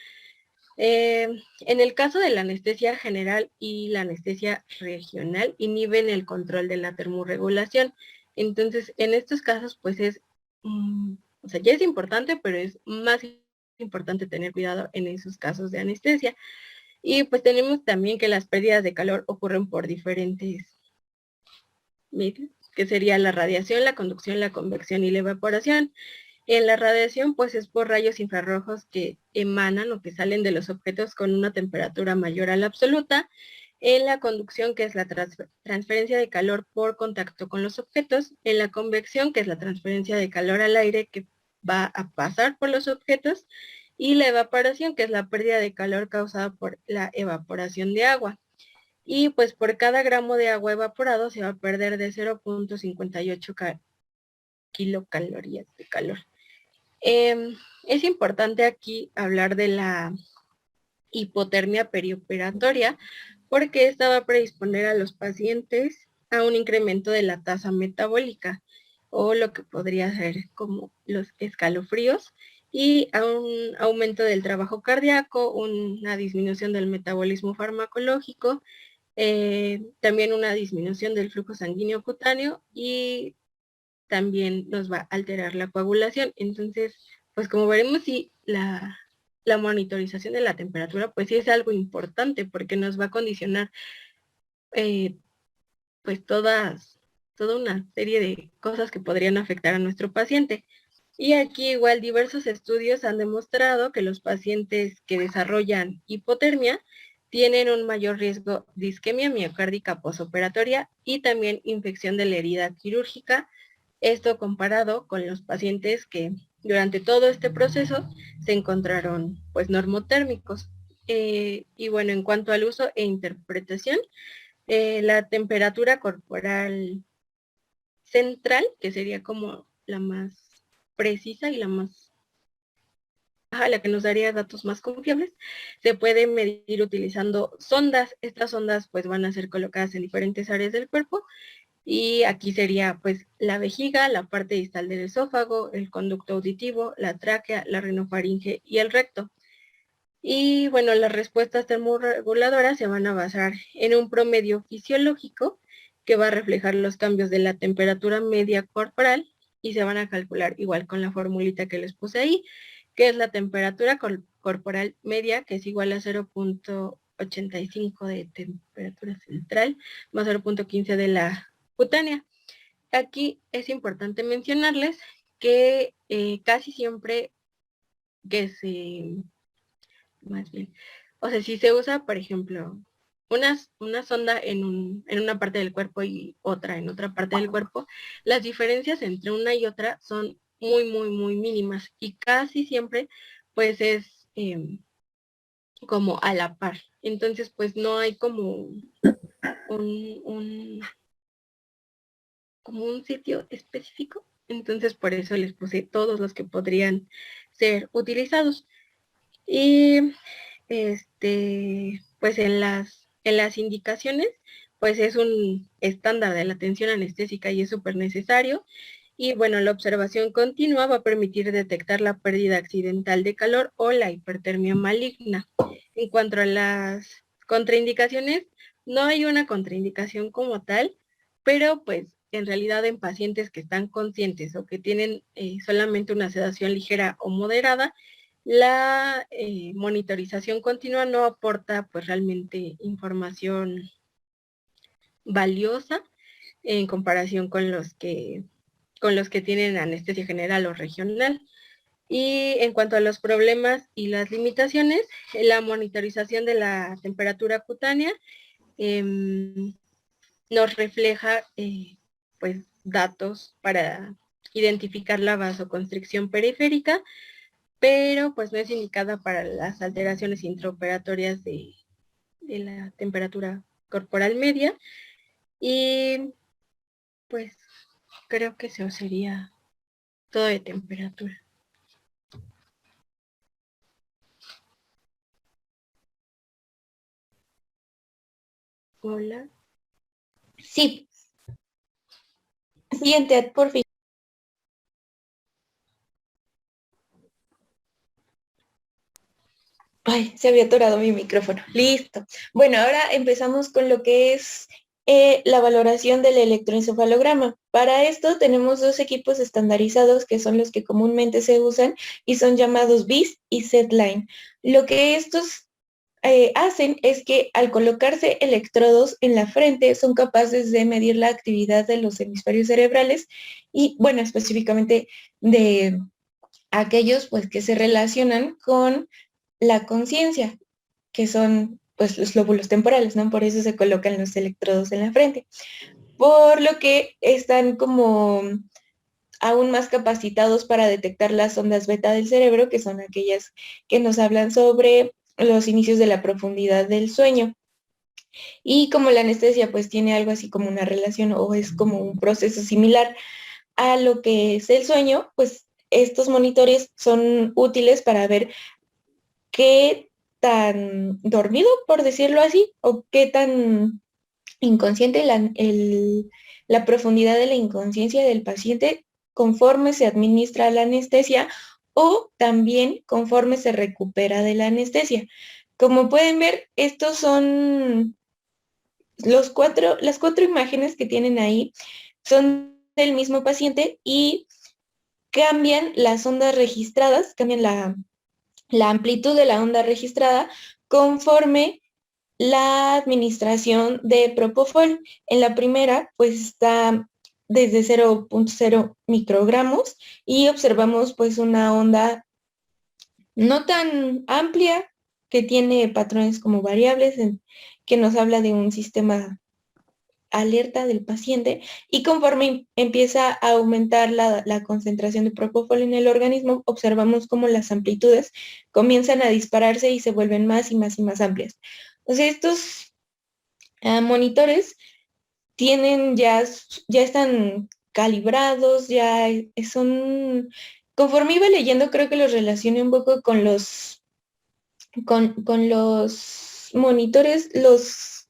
En el caso de la anestesia general y la anestesia regional, inhiben el control de la termorregulación. Entonces, en estos casos, pues es O sea, ya es importante, pero es más importante tener cuidado en esos casos de anestesia. Y pues tenemos también que las pérdidas de calor ocurren por diferentes medios, que sería la radiación, la conducción, la convección y la evaporación. En la radiación, pues es por rayos infrarrojos que emanan o que salen de los objetos con una temperatura mayor a la absoluta. En la conducción, que es la transferencia de calor por contacto con los objetos. En la convección, que es la transferencia de calor al aire que va a pasar por los objetos. Y la evaporación, que es la pérdida de calor causada por la evaporación de agua. Y pues por cada gramo de agua evaporado se va a perder de 0.58 kilocalorías de calor. Es importante aquí hablar de la hipotermia perioperatoria porque esta va a predisponer a los pacientes a un incremento de la tasa metabólica o lo que podría ser como los escalofríos y a un aumento del trabajo cardíaco, una disminución del metabolismo farmacológico, también una disminución del flujo sanguíneo cutáneo y también nos va a alterar la coagulación. Entonces, pues como veremos, sí, la monitorización de la temperatura, pues sí es algo importante porque nos va a condicionar pues toda una serie de cosas que podrían afectar a nuestro paciente. Y aquí igual diversos estudios han demostrado que los pacientes que desarrollan hipotermia tienen un mayor riesgo de isquemia miocárdica posoperatoria y también infección de la herida quirúrgica. Esto comparado con los pacientes que durante todo este proceso se encontraron pues normotérmicos. Y bueno, en cuanto al uso e interpretación, la temperatura corporal central, que sería como la más precisa y la más, la que nos daría datos más confiables, se puede medir utilizando sondas. Estas sondas pues van a ser colocadas en diferentes áreas del cuerpo y aquí sería pues la vejiga, la parte distal del esófago, el conducto auditivo, la tráquea, la rinofaringe y el recto. Y bueno, las respuestas termorreguladoras se van a basar en un promedio fisiológico que va a reflejar los cambios de la temperatura media corporal y se van a calcular igual con la formulita que les puse ahí, que es la temperatura corporal media, que es igual a 0.85 de temperatura central más 0.15 de la cutánea. Aquí es importante mencionarles que casi siempre que más bien, o sea, si se usa, por ejemplo, una sonda en una parte del cuerpo y otra en otra parte del cuerpo, las diferencias entre una y otra son muy, muy, muy mínimas y casi siempre, pues es como a la par. Entonces, pues no hay como un como un sitio específico. Entonces, por eso les puse todos los que podrían ser utilizados. Y pues en las indicaciones, pues es un estándar de la atención anestésica y es súper necesario. Y bueno, la observación continua va a permitir detectar la pérdida accidental de calor o la hipertermia maligna. En cuanto a las contraindicaciones, no hay una contraindicación como tal, pero pues en realidad en pacientes que están conscientes o que tienen solamente una sedación ligera o moderada, la monitorización continua no aporta pues realmente información valiosa en comparación con los que tienen anestesia general o regional. Y en cuanto a los problemas y las limitaciones, la monitorización de la temperatura cutánea nos refleja pues datos para identificar la vasoconstricción periférica, pero pues no es indicada para las alteraciones intraoperatorias de la temperatura corporal media. Y pues creo que eso sería todo de temperatura. Hola. Sí, siguiente, por fin. Ay, se había atorado mi micrófono. Listo. Bueno, ahora empezamos con lo que es la valoración del electroencefalograma. Para esto tenemos dos equipos estandarizados que son los que comúnmente se usan y son llamados BIS y SedLine. Lo que estos hacen es que al colocarse electrodos en la frente son capaces de medir la actividad de los hemisferios cerebrales y, bueno, específicamente de aquellos pues que se relacionan con la conciencia, que son pues los lóbulos temporales, ¿no? Por eso se colocan los electrodos en la frente. Por lo que están como aún más capacitados para detectar las ondas beta del cerebro, que son aquellas que nos hablan sobre los inicios de la profundidad del sueño. Y como la anestesia pues tiene algo así como una relación o es como un proceso similar a lo que es el sueño, pues estos monitores son útiles para ver qué tan dormido, por decirlo así, o qué tan inconsciente la profundidad de la inconsciencia del paciente conforme se administra la anestesia o también conforme se recupera de la anestesia. Como pueden ver, estos son las cuatro imágenes que tienen ahí, son del mismo paciente y cambian las ondas registradas, cambian la amplitud de la onda registrada conforme la administración de Propofol. En la primera, pues está desde 0.0 microgramos y observamos pues una onda no tan amplia que tiene patrones como variables que nos habla de un sistema alerta del paciente y conforme empieza a aumentar la concentración de propofol en el organismo, observamos cómo las amplitudes comienzan a dispararse y se vuelven más y más y más amplias. O sea, estos monitores tienen ya están calibrados, ya son, conforme iba leyendo, creo que los relacioné un poco con los monitores, los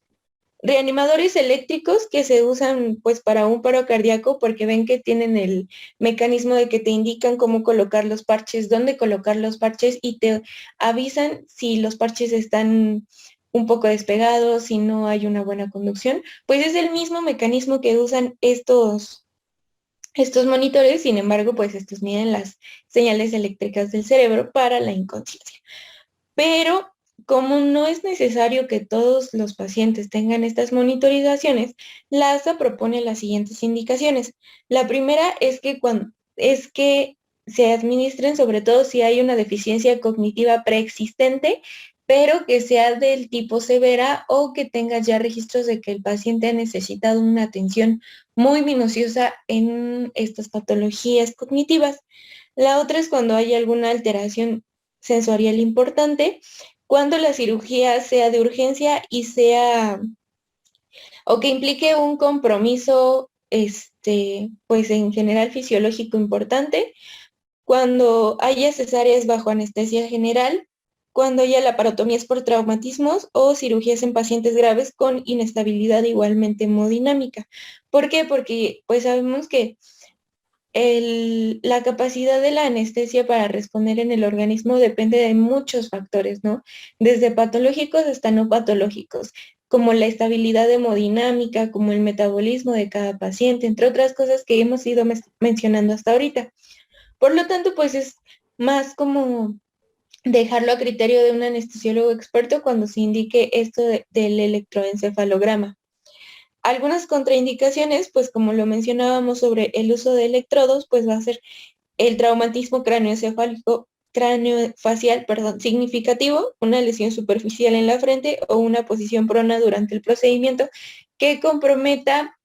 reanimadores eléctricos que se usan pues para un paro cardíaco porque ven que tienen el mecanismo de que te indican cómo colocar los parches, dónde colocar los parches y te avisan si los parches están un poco despegados, si no hay una buena conducción, pues es el mismo mecanismo que usan estos monitores, sin embargo, pues estos miden las señales eléctricas del cerebro para la inconsciencia. Pero como no es necesario que todos los pacientes tengan estas monitorizaciones, la ASA propone las siguientes indicaciones. La primera es que se administren sobre todo si hay una deficiencia cognitiva preexistente, pero que sea del tipo severa o que tenga ya registros de que el paciente ha necesitado una atención muy minuciosa en estas patologías cognitivas. La otra es cuando hay alguna alteración sensorial importante, cuando la cirugía sea de urgencia y sea, o que implique un compromiso, pues en general fisiológico importante, cuando haya cesáreas bajo anestesia general, cuando haya laparotomías por traumatismos o cirugías en pacientes graves con inestabilidad igualmente hemodinámica. ¿Por qué? Porque pues sabemos que la capacidad de la anestesia para responder en el organismo depende de muchos factores, ¿no? Desde patológicos hasta no patológicos, como la estabilidad hemodinámica, como el metabolismo de cada paciente, entre otras cosas que hemos ido mencionando hasta ahorita. Por lo tanto, pues es más como dejarlo a criterio de un anestesiólogo experto cuando se indique esto del electroencefalograma. Algunas contraindicaciones, pues como lo mencionábamos sobre el uso de electrodos, pues va a ser el traumatismo craneofacial, significativo, una lesión superficial en la frente o una posición prona durante el procedimiento que comprometa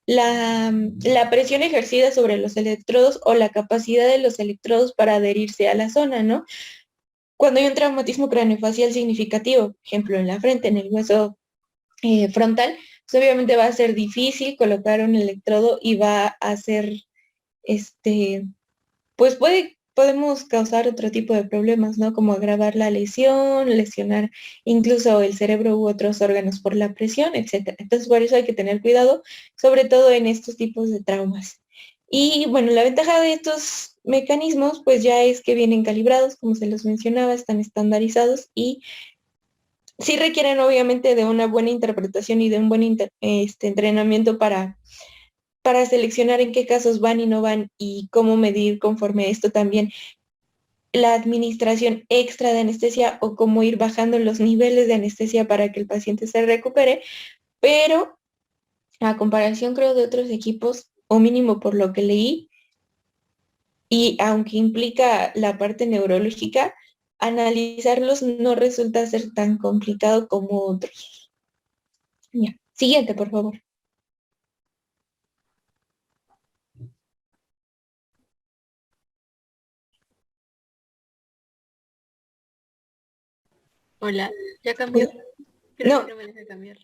la presión ejercida sobre los electrodos o la capacidad de los electrodos para adherirse a la zona, ¿no? Cuando hay un traumatismo craneofacial significativo, por ejemplo, en la frente, en el hueso frontal, pues obviamente va a ser difícil colocar un electrodo y va a ser, pues podemos causar otro tipo de problemas, ¿no? Como agravar la lesión, lesionar incluso el cerebro u otros órganos por la presión, etcétera. Entonces, por eso hay que tener cuidado, sobre todo en estos tipos de traumas. Y bueno, la ventaja de estos mecanismos, pues ya es que vienen calibrados, como se los mencionaba, están estandarizados y sí requieren obviamente de una buena interpretación y de un buen entrenamiento para seleccionar en qué casos van y no van y cómo medir conforme a esto también la administración extra de anestesia o cómo ir bajando los niveles de anestesia para que el paciente se recupere, pero a comparación creo de otros equipos, o mínimo por lo que leí, y aunque implica la parte neurológica, analizarlos no resulta ser tan complicado como otros. Ya. Siguiente, por favor. Hola, ¿ya cambió? Creo que No, no me deja cambiar.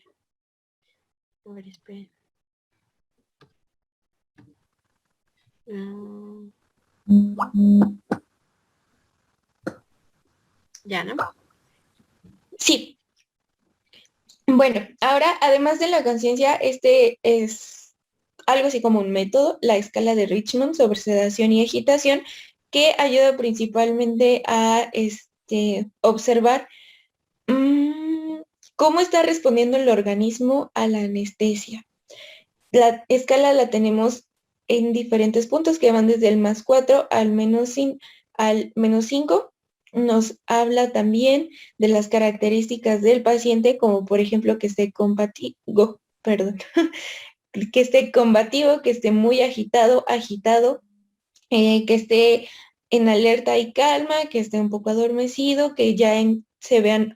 A ver, esperen. Mm, ya, ¿no? sí. Bueno, ahora además de la conciencia, este es algo así como un método, la escala de Richmond sobre sedación y agitación, que ayuda principalmente a observar mm, cómo está respondiendo el organismo a la anestesia. La escala la tenemos en diferentes puntos que van desde el +4 al -5. Nos habla también de las características del paciente, como por ejemplo que esté perdón, que esté combativo, que esté muy agitado, que esté en alerta y calma, que esté un poco adormecido, que ya se vean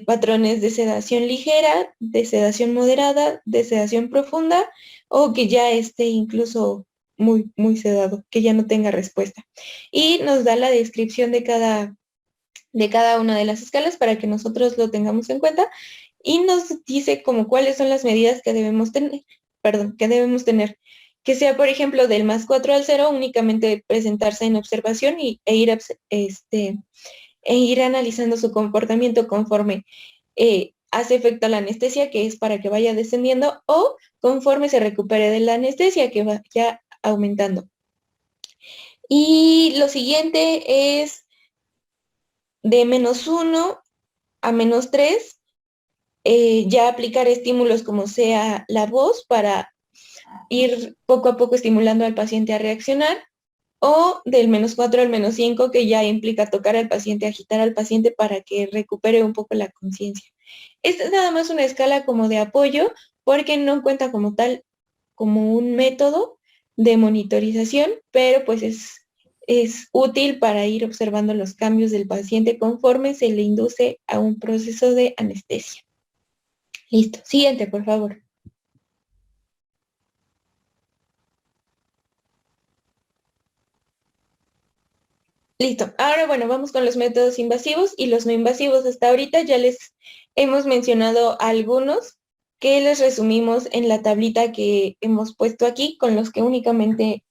patrones de sedación ligera, de sedación moderada, de sedación profunda, o que ya esté incluso muy, muy sedado, que ya no tenga respuesta. Y nos da la descripción de cada una de las escalas para que nosotros lo tengamos en cuenta y nos dice como cuáles son las medidas que debemos tener, que sea, por ejemplo, del +4 al 0, únicamente presentarse en observación e ir analizando su comportamiento conforme hace efecto la anestesia, que es para que vaya descendiendo, o conforme se recupere de la anestesia, que vaya aumentando. Y lo siguiente es de -1 a -3, ya aplicar estímulos como sea la voz para ir poco a poco estimulando al paciente a reaccionar, o del -4 al -5, que ya implica tocar al paciente, agitar al paciente para que recupere un poco la conciencia. Esta es nada más una escala como de apoyo, porque no cuenta como tal, como un método de monitorización, pero pues es útil para ir observando los cambios del paciente conforme se le induce a un proceso de anestesia. Listo. Siguiente, por favor. Listo. Ahora, bueno, vamos con los métodos invasivos y los no invasivos. Hasta ahorita ya les hemos mencionado algunos que les resumimos en la tablita que hemos puesto aquí con los que únicamente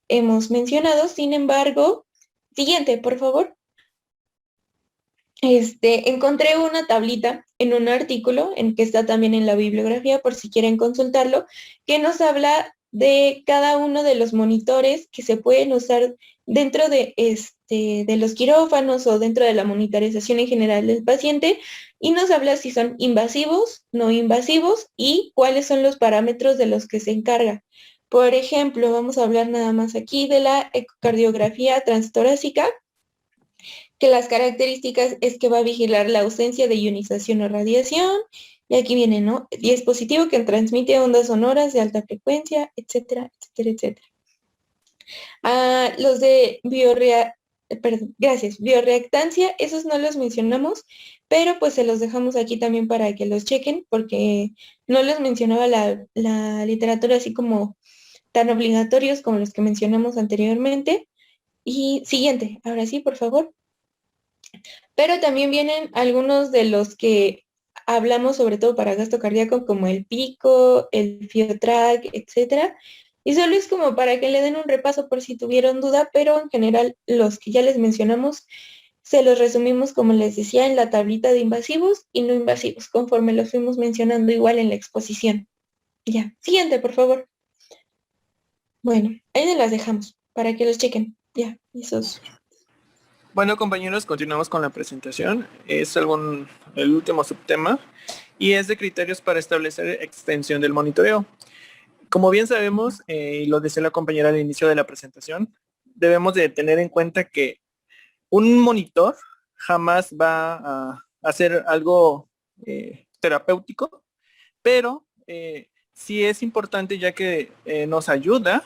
hemos mencionado. Sin embargo, siguiente, por favor. Encontré una tablita en un artículo en que está también en la bibliografía por si quieren consultarlo, que nos habla de cada uno de los monitores que se pueden usar dentro de los quirófanos o dentro de la monitorización en general del paciente y nos habla si son invasivos, no invasivos y cuáles son los parámetros de los que se encarga. Por ejemplo, vamos a hablar nada más aquí de la ecocardiografía transtorácica, que las características es que va a vigilar la ausencia de ionización o radiación, y aquí viene, ¿no? Dispositivo que transmite ondas sonoras de alta frecuencia, etcétera, etcétera, etcétera. Los de bioreactancia, esos no los mencionamos, pero pues se los dejamos aquí también para que los chequen, porque no los mencionaba la literatura así como tan obligatorios como los que mencionamos anteriormente. Y siguiente, ahora sí, por favor. Pero también vienen algunos de los que hablamos sobre todo para gasto cardíaco, como el pico, el FioTrac, etcétera. Y solo es como para que le den un repaso por si tuvieron duda, pero en general los que ya les mencionamos se los resumimos, como les decía, en la tablita de invasivos y no invasivos, conforme los fuimos mencionando igual en la exposición. Ya, siguiente, por favor. Bueno, ahí se las dejamos para que los chequen. Ya, esos. Bueno, compañeros, continuamos con la presentación. Es el último subtema y es de criterios para establecer extensión del monitoreo. Como bien sabemos, y lo decía la compañera al inicio de la presentación, debemos de tener en cuenta que un monitor jamás va a hacer algo terapéutico, pero sí es importante ya que nos ayuda,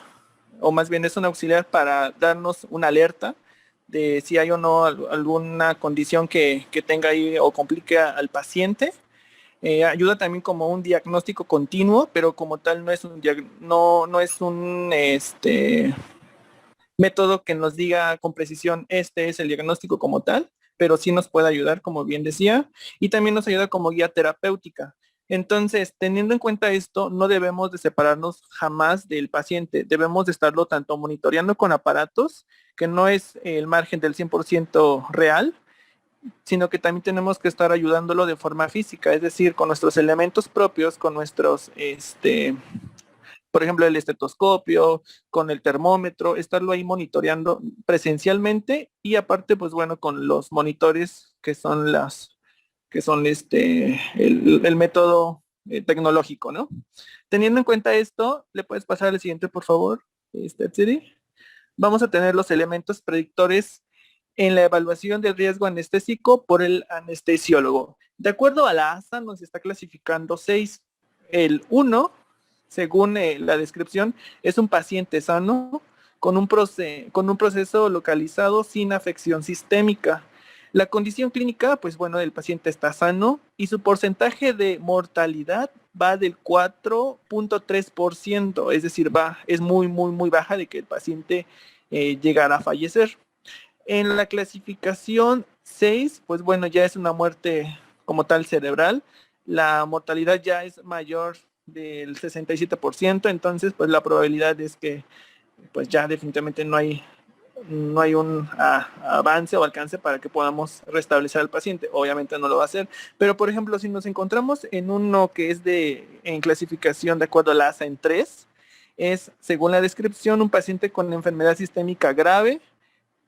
o más bien es un auxiliar para darnos una alerta de si hay o no alguna condición que tenga ahí o complique al paciente. Ayuda también como un diagnóstico continuo, pero como tal no es no es un método que nos diga con precisión este es el diagnóstico como tal, pero sí nos puede ayudar, como bien decía, y también nos ayuda como guía terapéutica. Entonces, teniendo en cuenta esto, no debemos de separarnos jamás del paciente. Debemos de estarlo tanto monitoreando con aparatos, que no es el margen del 100% real, sino que también tenemos que estar ayudándolo de forma física, es decir, con nuestros elementos propios, con nuestros, por ejemplo, el estetoscopio, con el termómetro, estarlo ahí monitoreando presencialmente y aparte, pues bueno, con los monitores que son el método tecnológico, ¿no? Teniendo en cuenta esto, ¿le puedes pasar al siguiente, por favor, Siri? Vamos a tener los elementos predictores en la evaluación del riesgo anestésico por el anestesiólogo. De acuerdo a la ASA, nos está clasificando 6. El 1, según la descripción, es un paciente sano con un proceso localizado sin afección sistémica. La condición clínica, pues bueno, el paciente está sano y su porcentaje de mortalidad va del 4.3%, es decir, es muy, muy, muy baja de que el paciente llegara a fallecer. En la clasificación 6, pues bueno, ya es una muerte como tal cerebral. La mortalidad ya es mayor del 67%, entonces pues la probabilidad es que pues ya definitivamente no hay un avance o alcance para que podamos restablecer al paciente. Obviamente no lo va a hacer, pero por ejemplo, si nos encontramos en uno que es en clasificación de acuerdo a la ASA en 3, es, según la descripción, un paciente con enfermedad sistémica grave,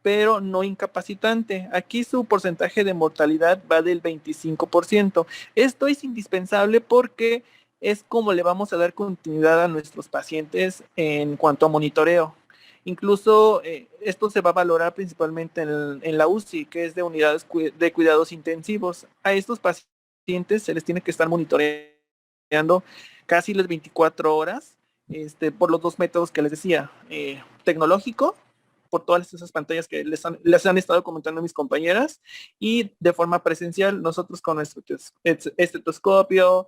pero no incapacitante. Aquí su porcentaje de mortalidad va del 25%. Esto es indispensable porque es como le vamos a dar continuidad a nuestros pacientes en cuanto a monitoreo. Incluso esto se va a valorar principalmente en la UCI, que es de unidades de cuidados intensivos. A estos pacientes se les tiene que estar monitoreando casi las 24 horas, por los dos métodos que les decía, tecnológico, por todas esas pantallas que les han estado comentando mis compañeras, y de forma presencial nosotros con nuestro estetoscopio,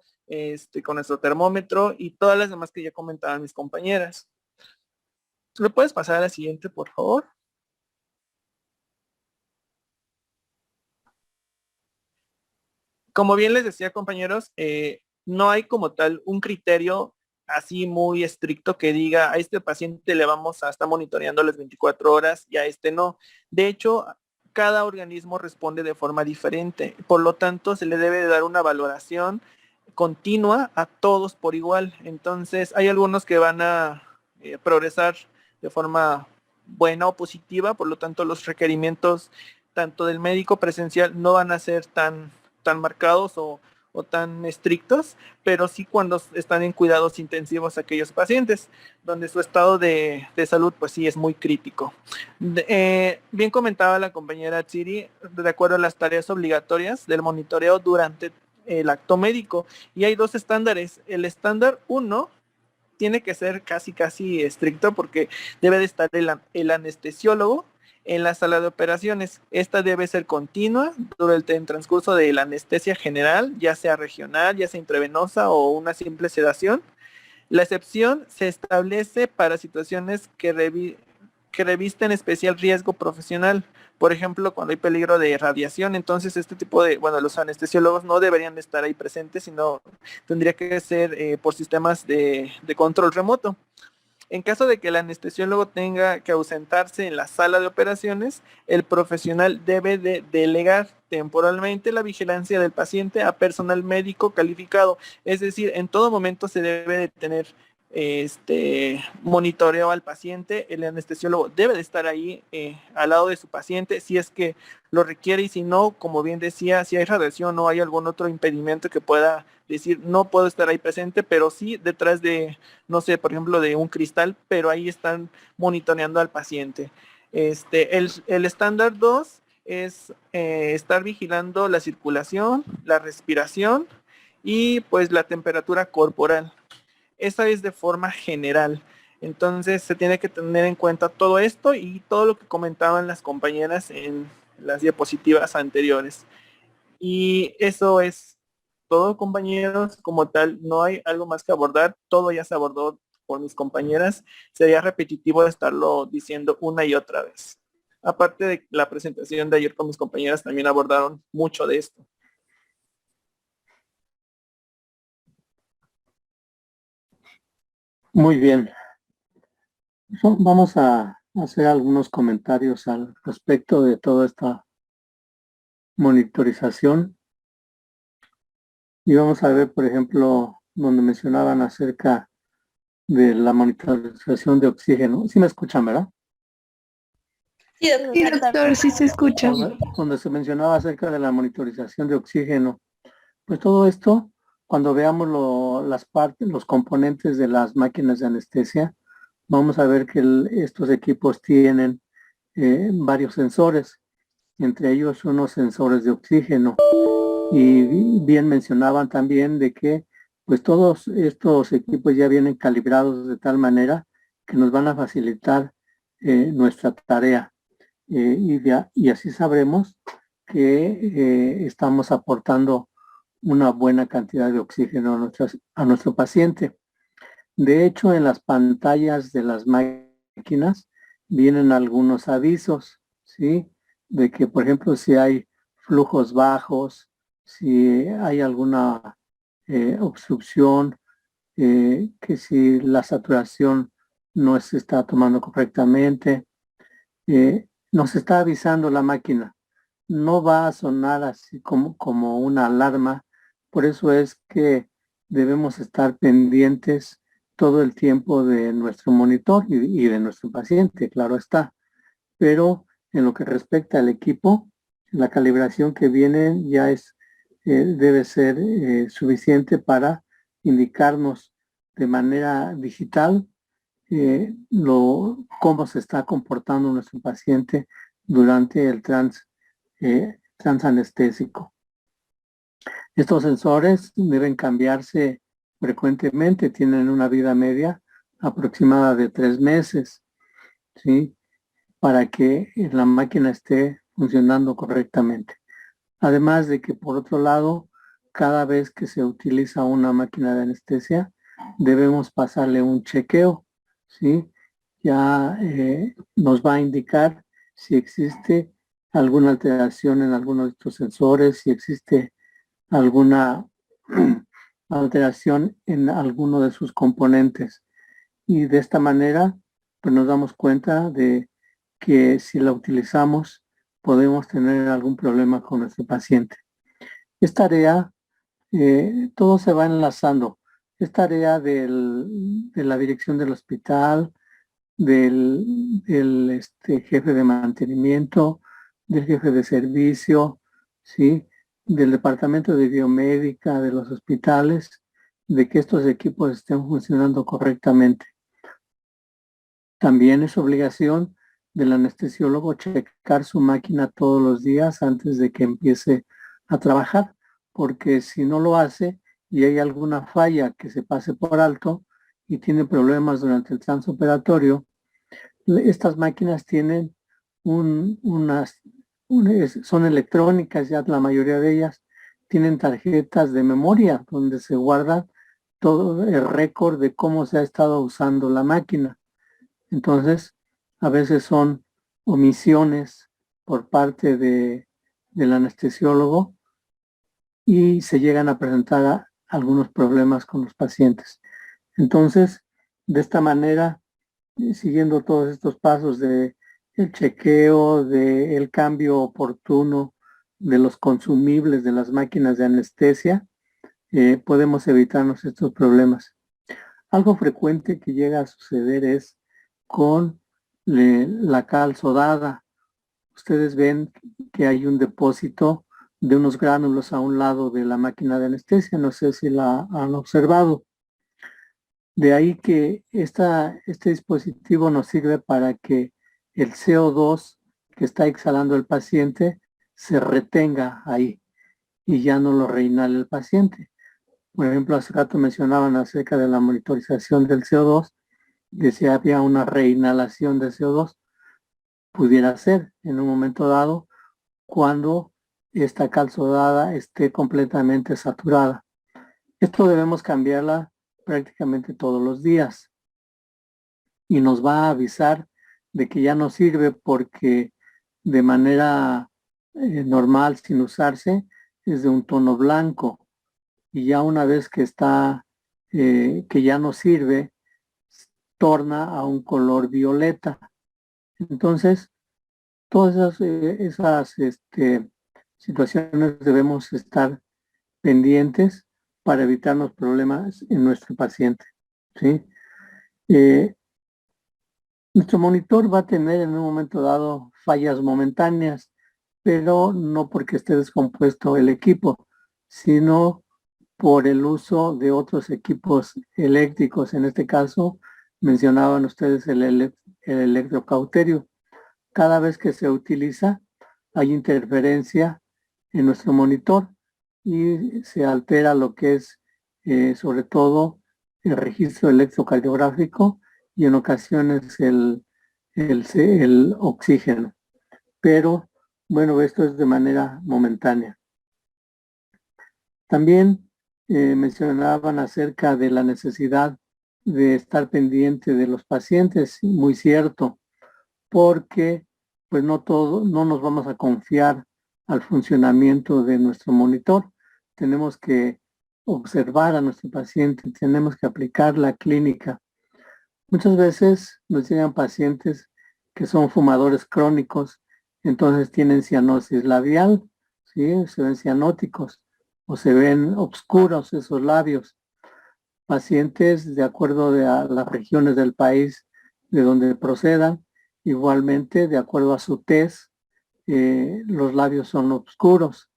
con nuestro termómetro y todas las demás que ya comentaban mis compañeras. ¿Le puedes pasar a la siguiente, por favor? Como bien les decía, compañeros, no hay como tal un criterio así muy estricto que diga a este paciente le vamos a estar monitoreando las 24 horas y a este no. De hecho, cada organismo responde de forma diferente. Por lo tanto, se le debe de dar una valoración continua a todos por igual. Entonces, hay algunos que van a progresar de forma buena o positiva, por lo tanto, los requerimientos tanto del médico presencial no van a ser tan marcados o tan estrictos, pero sí cuando están en cuidados intensivos aquellos pacientes, donde su estado de salud pues sí es muy crítico. Bien comentaba la compañera Chiri, de acuerdo a las tareas obligatorias del monitoreo durante el acto médico, y hay dos estándares. El estándar 1 tiene que ser casi estricto porque debe de estar el anestesiólogo en la sala de operaciones. Esta debe ser continua durante el transcurso de la anestesia general, ya sea regional, ya sea intravenosa o una simple sedación. La excepción se establece para situaciones que revisten especial riesgo profesional. Por ejemplo, cuando hay peligro de radiación, entonces los anestesiólogos no deberían estar ahí presentes, sino tendría que ser por sistemas de control remoto. En caso de que el anestesiólogo tenga que ausentarse en la sala de operaciones, el profesional debe de delegar temporalmente la vigilancia del paciente a personal médico calificado. Es decir, en todo momento se debe de tener monitoreo al paciente. El anestesiólogo debe de estar ahí al lado de su paciente si es que lo requiere, y si no, como bien decía, si hay radiación o hay algún otro impedimento que pueda decir no puedo estar ahí presente, pero sí detrás de, no sé, por ejemplo, de un cristal, pero ahí están monitoreando al paciente. El estándar 2 es estar vigilando la circulación, la respiración y pues la temperatura corporal. Esa es de forma general. Entonces se tiene que tener en cuenta todo esto y todo lo que comentaban las compañeras en las diapositivas anteriores. Y eso es todo, compañeros. Como tal, no hay algo más que abordar. Todo ya se abordó por mis compañeras. Sería repetitivo estarlo diciendo una y otra vez. Aparte de la presentación de ayer con mis compañeras, también abordaron mucho de esto. Muy bien. Vamos a hacer algunos comentarios al respecto de toda esta monitorización. Y vamos a ver, por ejemplo, donde mencionaban acerca de la monitorización de oxígeno. ¿Sí me escuchan, verdad? Sí, doctor, sí se escucha. Donde se mencionaba acerca de la monitorización de oxígeno. Pues todo esto, cuando veamos las partes, los componentes de las máquinas de anestesia, vamos a ver que estos equipos tienen varios sensores, entre ellos unos sensores de oxígeno. Y bien mencionaban también de que pues todos estos equipos ya vienen calibrados de tal manera que nos van a facilitar nuestra tarea. Y así sabremos que estamos aportando una buena cantidad de oxígeno a nuestro paciente. De hecho, en las pantallas de las máquinas vienen algunos avisos, ¿sí? De que, por ejemplo, si hay flujos bajos, si hay alguna obstrucción, que si la saturación no se está tomando correctamente, nos está avisando la máquina. No va a sonar así como una alarma. Por eso es que debemos estar pendientes todo el tiempo de nuestro monitor y de nuestro paciente, claro está. Pero en lo que respecta al equipo, la calibración que viene ya debe ser suficiente indicarnos de manera digital cómo se está comportando nuestro paciente durante el transanestésico. Estos sensores deben cambiarse frecuentemente, tienen una vida media aproximada de 3 meses, ¿sí? Para que la máquina esté funcionando correctamente. Además de que, por otro lado, cada vez que se utiliza una máquina de anestesia, debemos pasarle un chequeo, ¿sí? Ya nos va a indicar si existe alguna alteración en alguno de estos sensores, si existe alguna alteración en alguno de sus componentes. Y de esta manera, pues nos damos cuenta de que si la utilizamos, podemos tener algún problema con nuestro paciente. Es tarea, todo se va enlazando. Es tarea de la dirección del hospital, del jefe de mantenimiento, del jefe de servicio, ¿sí? Del departamento de biomédica, de los hospitales, de que estos equipos estén funcionando correctamente. También es obligación del anestesiólogo checar su máquina todos los días antes de que empiece a trabajar, porque si no lo hace y hay alguna falla que se pase por alto y tiene problemas durante el transoperatorio, estas máquinas tienen son electrónicas, ya la mayoría de ellas tienen tarjetas de memoria donde se guarda todo el récord de cómo se ha estado usando la máquina. Entonces, a veces son omisiones por parte del anestesiólogo y se llegan a presentar algunos problemas con los pacientes. Entonces, de esta manera, siguiendo todos estos pasos de el chequeo, del cambio oportuno de los consumibles de las máquinas de anestesia, podemos evitarnos estos problemas. Algo frecuente que llega a suceder es con la cal sodada. Ustedes ven que hay un depósito de unos gránulos a un lado de la máquina de anestesia, no sé si la han observado. De ahí que este dispositivo nos sirve para que el CO2 que está exhalando el paciente se retenga ahí y ya no lo reinhale el paciente. Por ejemplo, hace rato mencionaban acerca de la monitorización del CO2, de si había una reinhalación de CO2, pudiera ser en un momento dado cuando esta cal sodada esté completamente saturada. Esto debemos cambiarla prácticamente todos los días y nos va a avisar de que ya no sirve porque de manera normal, sin usarse, es de un tono blanco y ya una vez que está, que ya no sirve, torna a un color violeta. Entonces, todas esas situaciones debemos estar pendientes para evitarnos problemas en nuestro paciente, ¿sí? Nuestro monitor va a tener en un momento dado fallas momentáneas, pero no porque esté descompuesto el equipo, sino por el uso de otros equipos eléctricos. En este caso, mencionaban ustedes el electrocauterio. Cada vez que se utiliza, hay interferencia en nuestro monitor y se altera lo que es, sobre todo, el registro electrocardiográfico y en ocasiones el oxígeno. Pero, bueno, esto es de manera momentánea. También mencionaban acerca de la necesidad de estar pendiente de los pacientes, muy cierto, porque pues no nos vamos a confiar al funcionamiento de nuestro monitor. Tenemos que observar a nuestro paciente, tenemos que aplicar la clínica. Muchas veces nos llegan pacientes que son fumadores crónicos, entonces tienen cianosis labial, ¿sí? Se ven cianóticos o se ven oscuros esos labios. Pacientes, de acuerdo a las regiones del país de donde procedan, igualmente, de acuerdo a su tez, los labios son oscuros.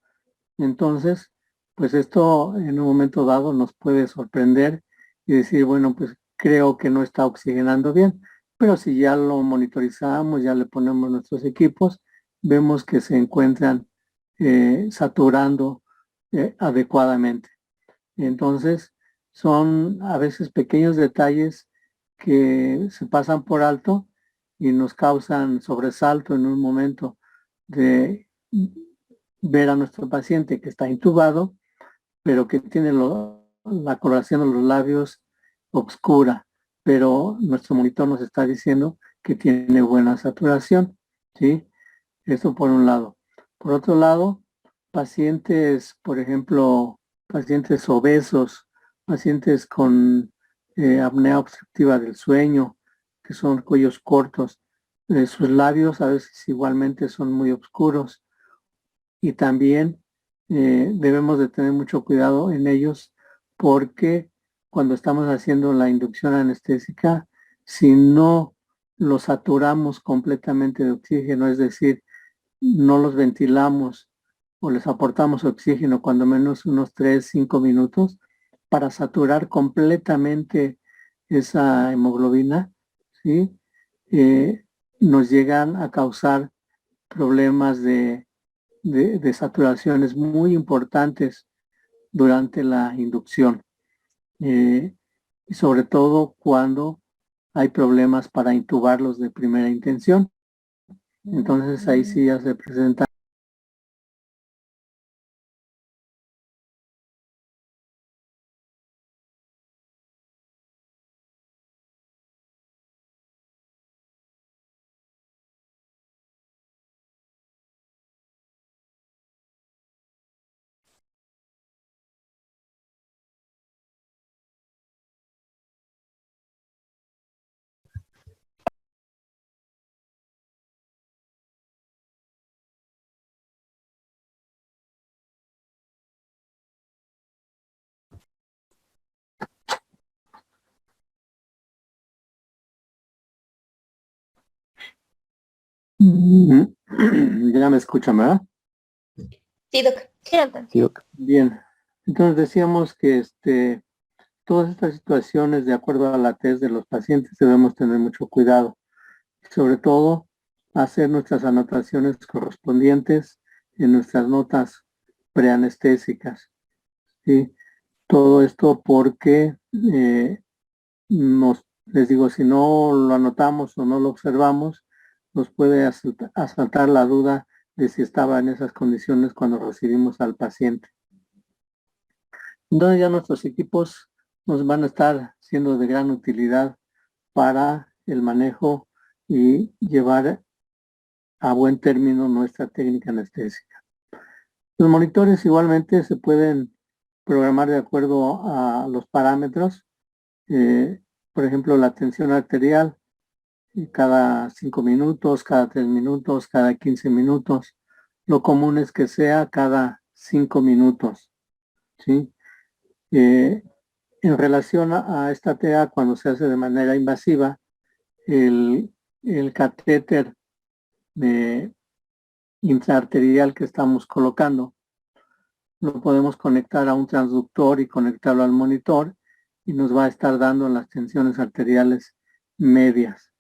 Entonces, pues esto en un momento dado nos puede sorprender y decir, bueno, pues creo que no está oxigenando bien, pero si ya lo monitorizamos, ya le ponemos nuestros equipos, vemos que se encuentran saturando adecuadamente. Entonces, son a veces pequeños detalles que se pasan por alto y nos causan sobresalto en un momento de ver a nuestro paciente que está intubado, pero que tiene la coloración de los labios oscura, pero nuestro monitor nos está diciendo que tiene buena saturación, ¿sí? Eso por un lado. Por otro lado, pacientes, por ejemplo, pacientes obesos, pacientes con apnea obstructiva del sueño, que son cuellos cortos, sus labios a veces igualmente son muy oscuros y también debemos de tener mucho cuidado en ellos porque cuando estamos haciendo la inducción anestésica, si no los saturamos completamente de oxígeno, es decir, no los ventilamos o les aportamos oxígeno cuando menos unos 3, 5 minutos para saturar completamente esa hemoglobina, ¿sí? Eh, nos llegan a causar problemas de saturaciones muy importantes durante la inducción, y sobre todo cuando hay problemas para intubarlos de primera intención. Entonces ahí sí ya se presenta Ya me escuchan, ¿verdad? Sí, Doc. Sí, ok. Bien. Entonces decíamos que todas estas situaciones, de acuerdo a la tez de los pacientes, debemos tener mucho cuidado. Sobre todo, hacer nuestras anotaciones correspondientes en nuestras notas preanestésicas. ¿Sí? Todo esto porque les digo, si no lo anotamos o no lo observamos, nos puede asaltar la duda de si estaba en esas condiciones cuando recibimos al paciente. Entonces ya nuestros equipos nos van a estar siendo de gran utilidad para el manejo y llevar a buen término nuestra técnica anestésica. Los monitores igualmente se pueden programar de acuerdo a los parámetros. Por ejemplo, la tensión arterial cada 5 minutos, cada 3 minutos, cada 15 minutos. Lo común es que sea cada 5 minutos. ¿Sí? En relación a esta TEA, cuando se hace de manera invasiva, el catéter intraarterial que estamos colocando lo podemos conectar a un transductor y conectarlo al monitor y nos va a estar dando las tensiones arteriales medias.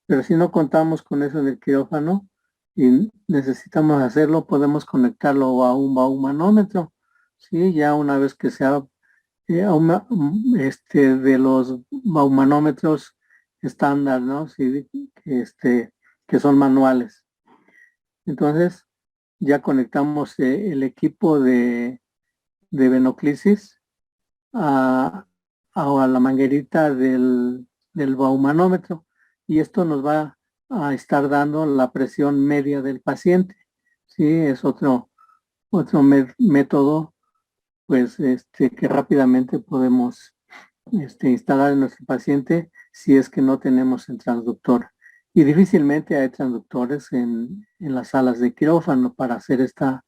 Pero si no contamos con eso en el quirófano y necesitamos hacerlo, podemos conectarlo a un baumanómetro. ¿Sí? Ya una vez que sea de los baumanómetros estándar, ¿no? Sí, que son manuales. Entonces, ya conectamos el equipo de venoclisis a la manguerita del baumanómetro y esto nos va a estar dando la presión media del paciente. Sí, es otro método pues que rápidamente podemos instalar en nuestro paciente si es que no tenemos el transductor. Y difícilmente hay transductores en las salas de quirófano para hacer esta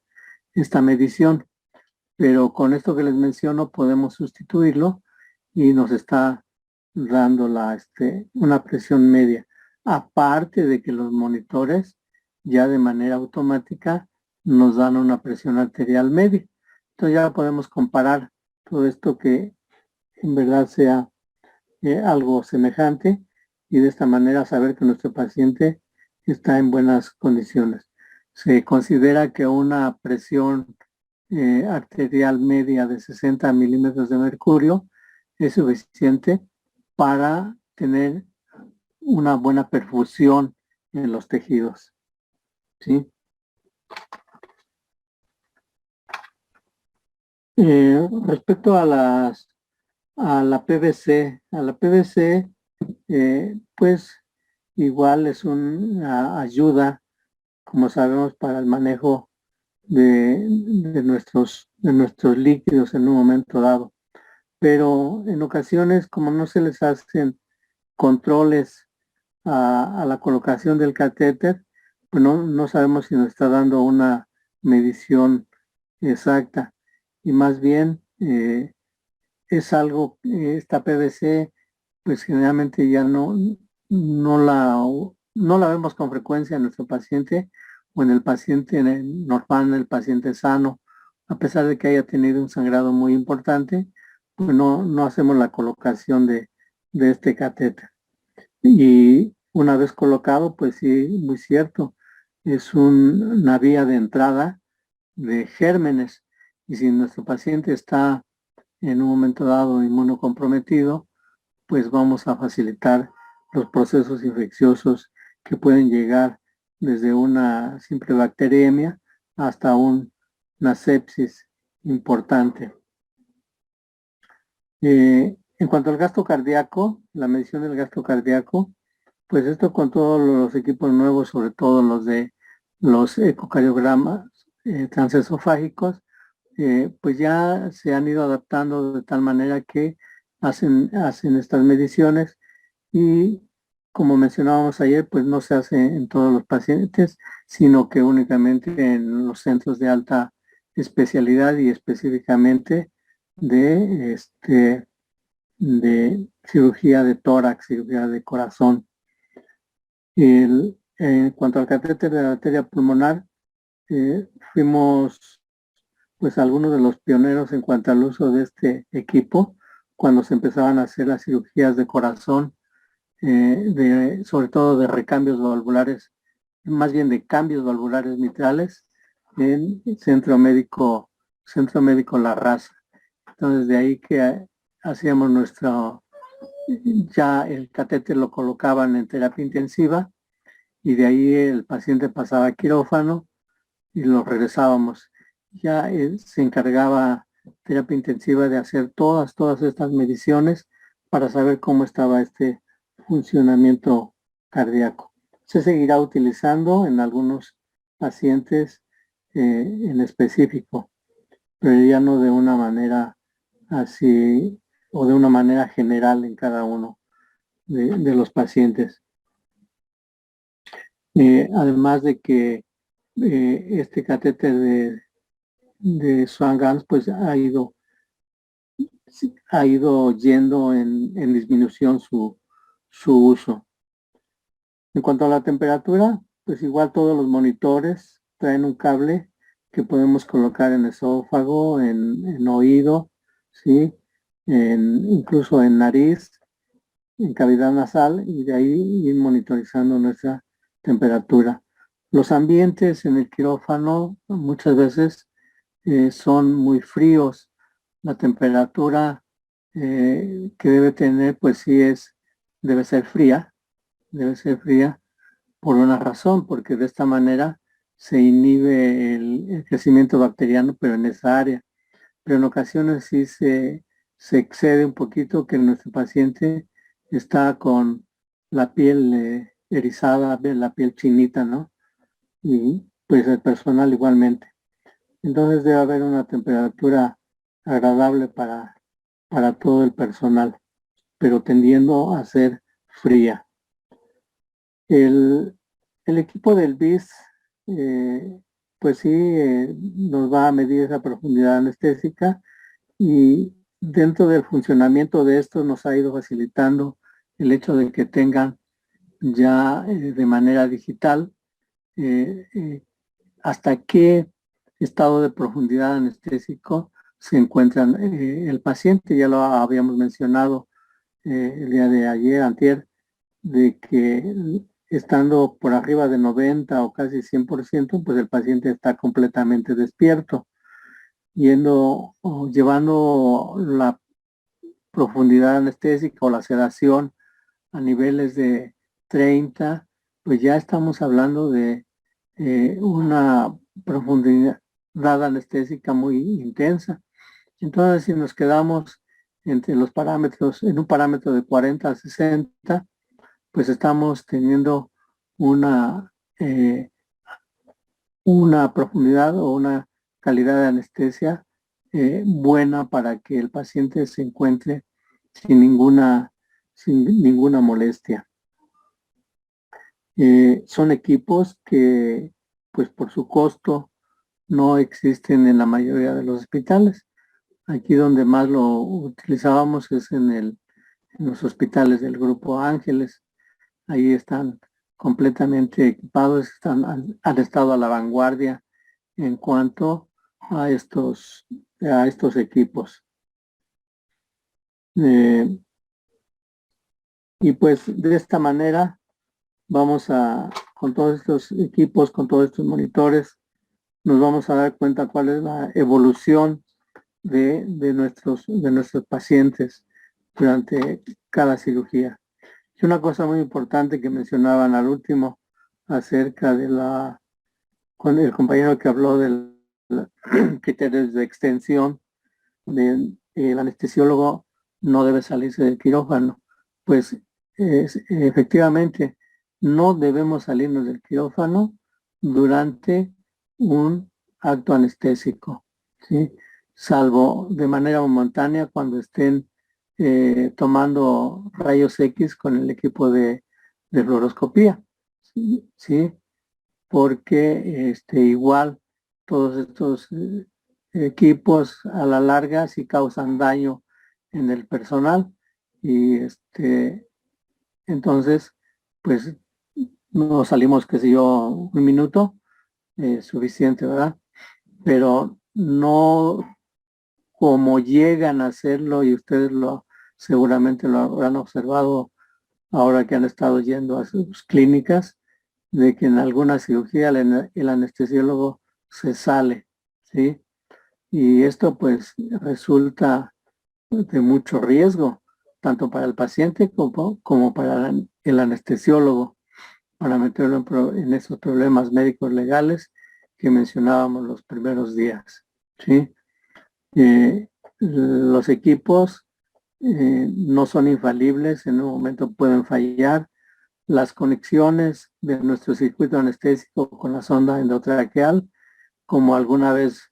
medición, pero con esto que les menciono podemos sustituirlo y nos está dando una presión media. Aparte de que los monitores ya de manera automática nos dan una presión arterial media. Entonces ya podemos comparar todo esto que en verdad sea algo semejante y de esta manera saber que nuestro paciente está en buenas condiciones. Se considera que una presión arterial media de 60 milímetros de mercurio es suficiente para tener una buena perfusión en los tejidos. ¿Sí? Respecto a la PVC, pues igual es una ayuda, como sabemos, para el manejo de nuestros líquidos en un momento dado. Pero en ocasiones, como no se les hacen controles a la colocación del catéter, pues no sabemos si nos está dando una medición exacta. Y más bien es algo, esta PVC, pues generalmente ya no la vemos con frecuencia en nuestro paciente o en el paciente normal, en el paciente sano, a pesar de que haya tenido un sangrado muy importante, pues no hacemos la colocación de este catéter. Y una vez colocado, pues sí, muy cierto, es una vía de entrada de gérmenes. Y si nuestro paciente está en un momento dado inmunocomprometido, pues vamos a facilitar los procesos infecciosos que pueden llegar desde una simple bacteriemia hasta una sepsis importante. En cuanto al gasto cardíaco, la medición del gasto cardíaco, pues esto con todos los equipos nuevos, sobre todo los de los ecocardiogramas transesofágicos, pues ya se han ido adaptando de tal manera que hacen estas mediciones y como mencionábamos ayer, pues no se hace en todos los pacientes, sino que únicamente en los centros de alta especialidad y específicamente de cirugía de tórax, cirugía de corazón. En cuanto al catéter de la arteria pulmonar, fuimos pues algunos de los pioneros en cuanto al uso de este equipo cuando se empezaban a hacer las cirugías de corazón, sobre todo de recambios valvulares, más bien de cambios valvulares mitrales en Centro Médico La Raza. Entonces de ahí que hacíamos ya el catéter lo colocaban en terapia intensiva y de ahí el paciente pasaba a quirófano y lo regresábamos. Ya se encargaba terapia intensiva de hacer todas estas mediciones para saber cómo estaba este funcionamiento cardíaco. Se seguirá utilizando en algunos pacientes en específico, pero ya no de una manera así o de una manera general en cada uno de los pacientes. Además de que este catéter de Swan-Ganz pues ha ido yendo en disminución su uso. En cuanto a la temperatura, pues igual todos los monitores traen un cable que podemos colocar en esófago, en oído, ¿sí? Incluso en nariz, en cavidad nasal, y de ahí ir monitorizando nuestra temperatura. Los ambientes en el quirófano muchas veces son muy fríos. La temperatura que debe tener, pues sí debe ser fría por una razón, porque de esta manera se inhibe el crecimiento bacteriano, pero en esa área. Pero en ocasiones sí se excede un poquito, que nuestro paciente está con la piel erizada, la piel chinita, ¿no? Y pues el personal igualmente. Entonces debe haber una temperatura agradable para todo el personal, pero tendiendo a ser fría. El equipo del BIS, pues sí, nos va a medir esa profundidad anestésica y dentro del funcionamiento de esto nos ha ido facilitando el hecho de que tengan ya de manera digital hasta qué estado de profundidad anestésico se encuentra el paciente. Ya lo habíamos mencionado el día de ayer, antier, de que estando por arriba de 90 o casi 100%, pues el paciente está completamente despierto. Llevando la profundidad anestésica o la sedación a niveles de 30, pues ya estamos hablando de una profundidad anestésica muy intensa. Entonces, si nos quedamos entre los parámetros, en un parámetro de 40 a 60, pues estamos teniendo eh, una profundidad o una calidad de anestesia buena para que el paciente se encuentre sin ninguna molestia. Son equipos que, pues por su costo, no existen en la mayoría de los hospitales. Aquí donde más lo utilizábamos es en los hospitales del Grupo Ángeles. Ahí están completamente equipados, han estado a la vanguardia en cuanto a estos equipos. Y pues de esta manera vamos con todos estos equipos, con todos estos monitores, nos vamos a dar cuenta cuál es la evolución de nuestros pacientes durante cada cirugía. Y una cosa muy importante que mencionaban al último acerca con el compañero que habló de los criterios de extensión, el anestesiólogo no debe salirse del quirófano. Pues efectivamente no debemos salirnos del quirófano durante un acto anestésico, ¿sí? Salvo de manera momentánea cuando estén tomando rayos X con el equipo de fluoroscopía, ¿sí? Porque igual todos estos equipos a la larga sí causan daño en el personal y entonces pues no salimos, qué sé yo, un minuto, suficiente, ¿verdad? Pero no como llegan a hacerlo, y ustedes seguramente lo habrán observado ahora que han estado yendo a sus clínicas, de que en alguna cirugía el anestesiólogo se sale, ¿sí? Y esto pues resulta de mucho riesgo, tanto para el paciente como para el anestesiólogo, para meterlo en esos problemas médicos legales que mencionábamos los primeros días, ¿sí? Los equipos no son infalibles, en un momento pueden fallar. Las conexiones de nuestro circuito anestésico con la sonda endotraqueal, como alguna vez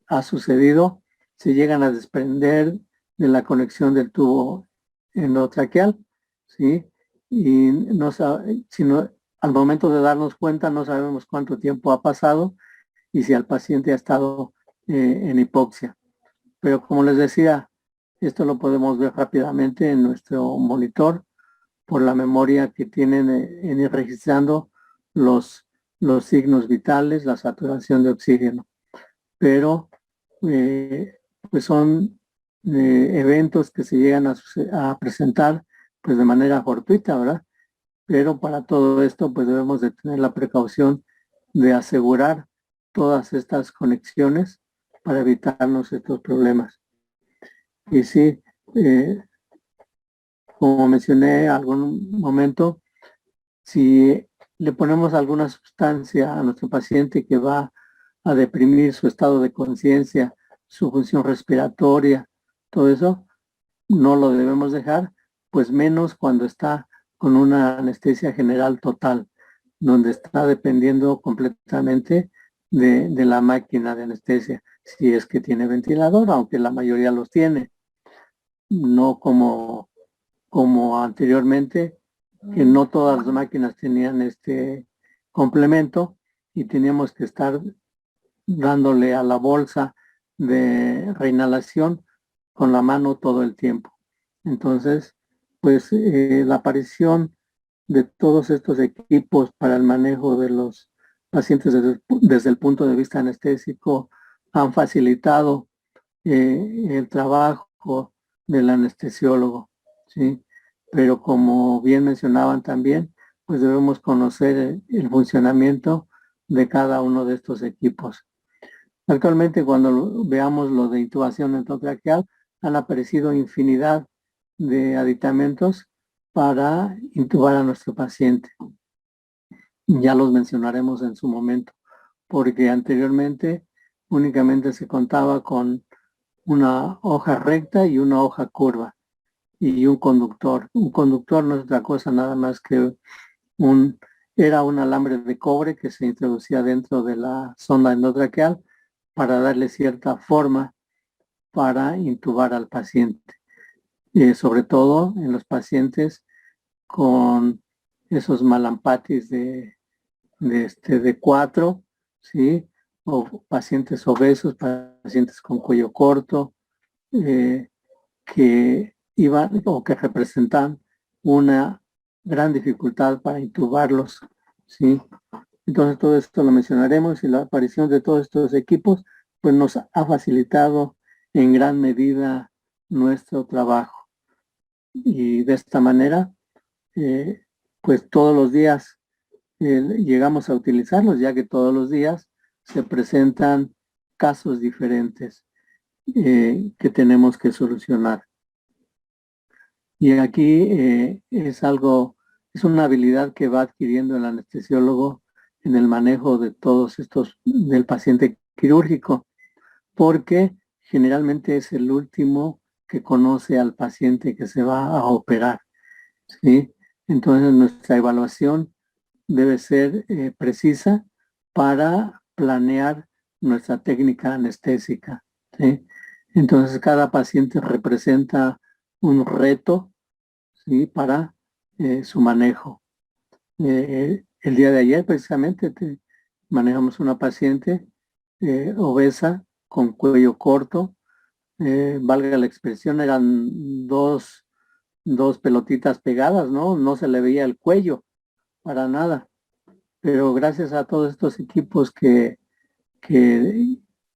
ha sucedido, se llegan a desprender de la conexión del tubo endotraqueal, ¿sí? Y no sino, al momento de darnos cuenta no sabemos cuánto tiempo ha pasado y si el paciente ha estado en hipoxia. Pero como les decía, esto lo podemos ver rápidamente en nuestro monitor por la memoria que tienen en ir registrando los, los signos vitales, la saturación de oxígeno. Pero pues son eventos que se llegan a presentar pues de manera fortuita, ¿verdad? Pero para todo esto pues debemos de tener la precaución de asegurar todas estas conexiones para evitarnos estos problemas. Y sí, como mencioné algún momento, si le ponemos alguna sustancia a nuestro paciente que va a deprimir su estado de conciencia, su función respiratoria, todo eso, no lo debemos dejar, pues menos cuando está con una anestesia general total, donde está dependiendo completamente de la máquina de anestesia, si es que tiene ventilador, aunque la mayoría los tiene, no como anteriormente, que no todas las máquinas tenían este complemento y teníamos que estar dándole a la bolsa de reinhalación con la mano todo el tiempo. Entonces, pues la aparición de todos estos equipos para el manejo de los pacientes desde el punto de vista anestésico han facilitado el trabajo del anestesiólogo, ¿sí? Pero como bien mencionaban también, pues debemos conocer el funcionamiento de cada uno de estos equipos. Actualmente, cuando veamos lo de intubación endotraqueal, han aparecido infinidad de aditamentos para intubar a nuestro paciente. Ya los mencionaremos en su momento, porque anteriormente únicamente se contaba con una hoja recta y una hoja curva y un conductor. Un conductor no es otra cosa nada más que era un alambre de cobre que se introducía dentro de la sonda endotraqueal para darle cierta forma para intubar al paciente. Sobre todo en los pacientes con esos malampatis de 4, ¿sí? O pacientes obesos, pacientes con cuello corto, que iban o que representan una gran dificultad para intubarlos, ¿sí? Entonces todo esto lo mencionaremos y la aparición de todos estos equipos pues nos ha facilitado en gran medida nuestro trabajo. Y de esta manera, pues todos los días llegamos a utilizarlos, ya que todos los días se presentan casos diferentes que tenemos que solucionar. Y aquí es una habilidad que va adquiriendo el anestesiólogo en el manejo de todos estos, del paciente quirúrgico, porque generalmente es el último que conoce al paciente que se va a operar, ¿sí? Entonces nuestra evaluación debe ser precisa para planear nuestra técnica anestésica, ¿sí? Entonces cada paciente representa un reto, ¿sí? Para su manejo. El día de ayer precisamente manejamos una paciente obesa con cuello corto, valga la expresión, eran dos pelotitas pegadas, ¿no? No se le veía el cuello, para nada. Pero gracias a todos estos equipos que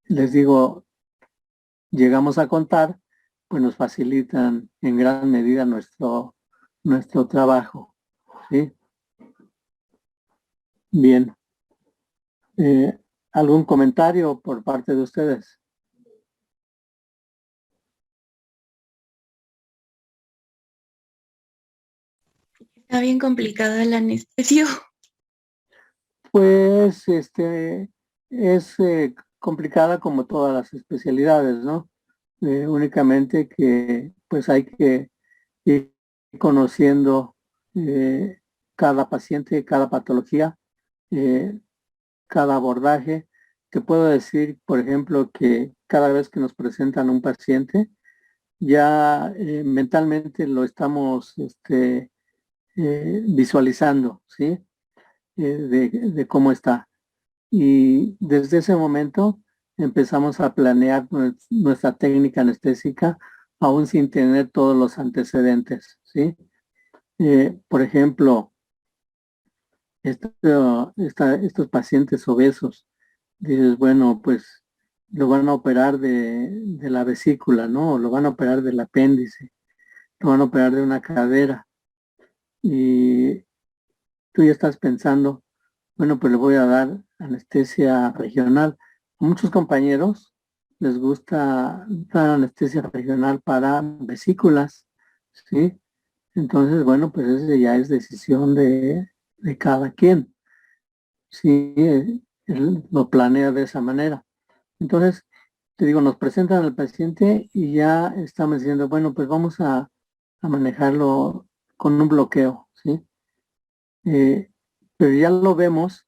les digo, llegamos a contar, pues nos facilitan en gran medida nuestro trabajo, ¿sí? Bien. ¿Algún comentario por parte de ustedes? Está bien complicada la anestesio. Pues es complicada como todas las especialidades, ¿no? Únicamente que pues hay que ir conociendo cada paciente, cada patología, eh, cada abordaje. Te puedo decir, por ejemplo, que cada vez que nos presentan un paciente, ya mentalmente lo estamos visualizando, ¿sí? De cómo está. Y desde ese momento empezamos a planear nuestra técnica anestésica, aún sin tener todos los antecedentes, ¿sí? Por ejemplo, estos pacientes obesos, dices, bueno, pues lo van a operar de la vesícula, ¿no? O lo van a operar del apéndice, lo van a operar de una cadera. Y tú ya estás pensando, bueno, pues le voy a dar anestesia regional. A muchos compañeros les gusta dar anestesia regional para vesículas, ¿sí? Entonces, bueno, pues eso ya es decisión de cada quien, ¿sí? Él lo planea de esa manera. Entonces, te digo, nos presentan al paciente y ya estamos diciendo, bueno, pues vamos a manejarlo con un bloqueo, ¿sí? Pero ya lo vemos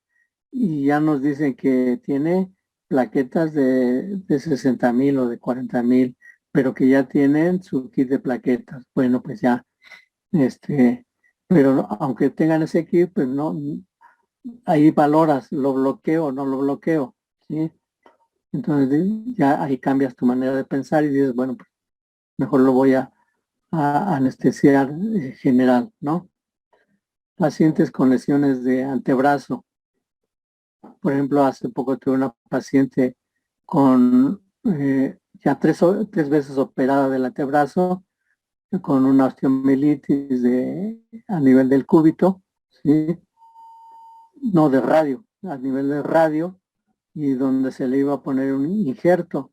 y ya nos dicen que tiene plaquetas de 60,000 o de 40,000, pero que ya tienen su kit de plaquetas. Bueno, pues ya, pero aunque tengan ese kit, pues no, ahí valoras, lo bloqueo o no lo bloqueo, ¿sí? Entonces ya ahí cambias tu manera de pensar y dices, bueno, pues mejor lo voy a anestesiar general, ¿no? Pacientes con lesiones de antebrazo. Por ejemplo, hace poco tuve una paciente con ya tres veces operada del antebrazo, con una osteomielitis a nivel del cúbito, ¿sí? No de radio, a nivel de radio, y donde se le iba a poner un injerto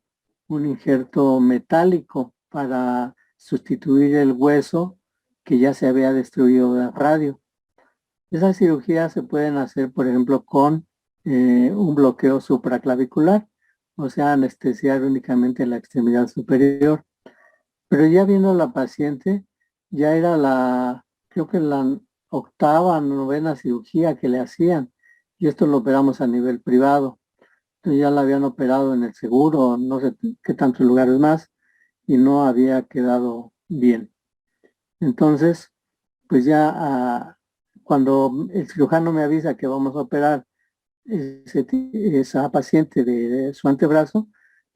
metálico para sustituir el hueso que ya se había destruido de radio. Esas cirugías se pueden hacer, por ejemplo, con un bloqueo supraclavicular, o sea, anestesiar únicamente la extremidad superior. Pero ya viendo a la paciente, ya era creo que la octava, novena cirugía que le hacían, y esto lo operamos a nivel privado. Entonces ya la habían operado en el seguro, no sé qué tantos lugares más, y no había quedado bien. Entonces, pues ya cuando el cirujano me avisa que vamos a operar esa paciente de su antebrazo,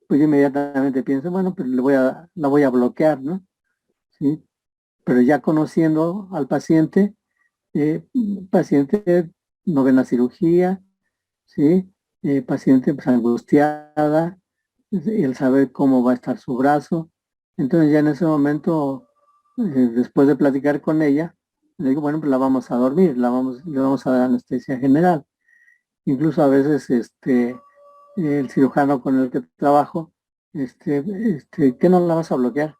pues yo inmediatamente pienso, bueno, pues la voy a bloquear, ¿no? ¿Sí? Pero ya conociendo al paciente, paciente novena cirugía, ¿sí? Paciente pues, angustiada, el saber cómo va a estar su brazo. Entonces ya en ese momento, después de platicar con ella, le digo, bueno, pues la vamos a dormir, le vamos a dar anestesia general. Incluso a veces el cirujano con el que trabajo, ¿qué no la vas a bloquear?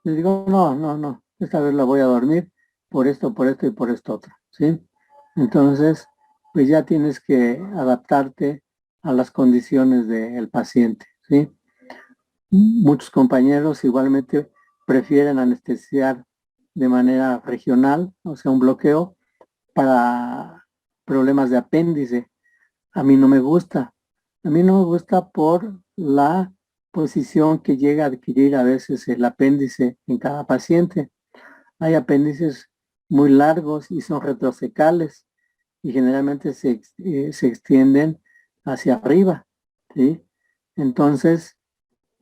Le digo, no, no, no, esta vez la voy a dormir por esto y por esto otro, ¿sí? Entonces, pues ya tienes que adaptarte a las condiciones del paciente, ¿sí? Muchos compañeros igualmente prefieren anestesiar de manera regional, o sea, un bloqueo para problemas de apéndice. A mí no me gusta. A mí no me gusta por la posición que llega a adquirir a veces el apéndice en cada paciente. Hay apéndices muy largos y son retrocecales y generalmente se extienden hacia arriba, ¿sí? Entonces,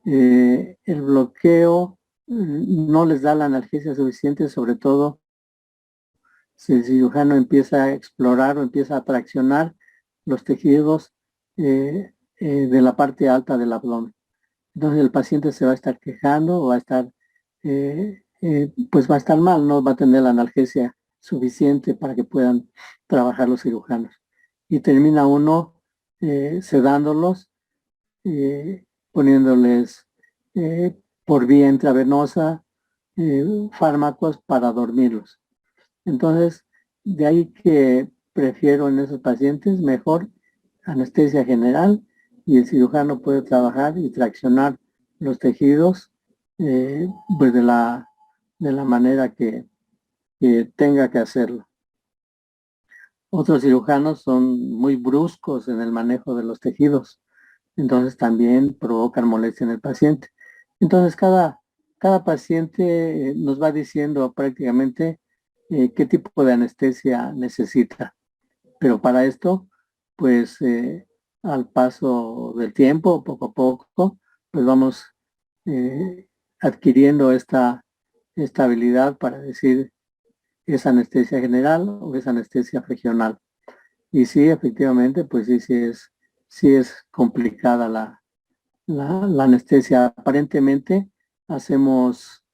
el bloqueo no les da la analgesia suficiente, sobre todo si el cirujano empieza a explorar o empieza a traccionar los tejidos de la parte alta del abdomen. Entonces el paciente se va a estar quejando, va a estar, pues va a estar mal, no va a tener la analgesia suficiente para que puedan trabajar los cirujanos. Y termina uno sedándolos, poniéndoles por vía intravenosa fármacos para dormirlos. Entonces, de ahí que prefiero en esos pacientes mejor anestesia general y el cirujano puede trabajar y traccionar los tejidos pues de la manera que tenga que hacerlo. Otros cirujanos son muy bruscos en el manejo de los tejidos, entonces también provocan molestia en el paciente. Entonces cada paciente nos va diciendo prácticamente qué tipo de anestesia necesita. Pero para esto, pues al paso del tiempo, poco a poco, pues vamos adquiriendo esta habilidad para decir es anestesia general o es anestesia regional. Y sí, efectivamente, pues sí es complicada la anestesia. Aparentemente hacemos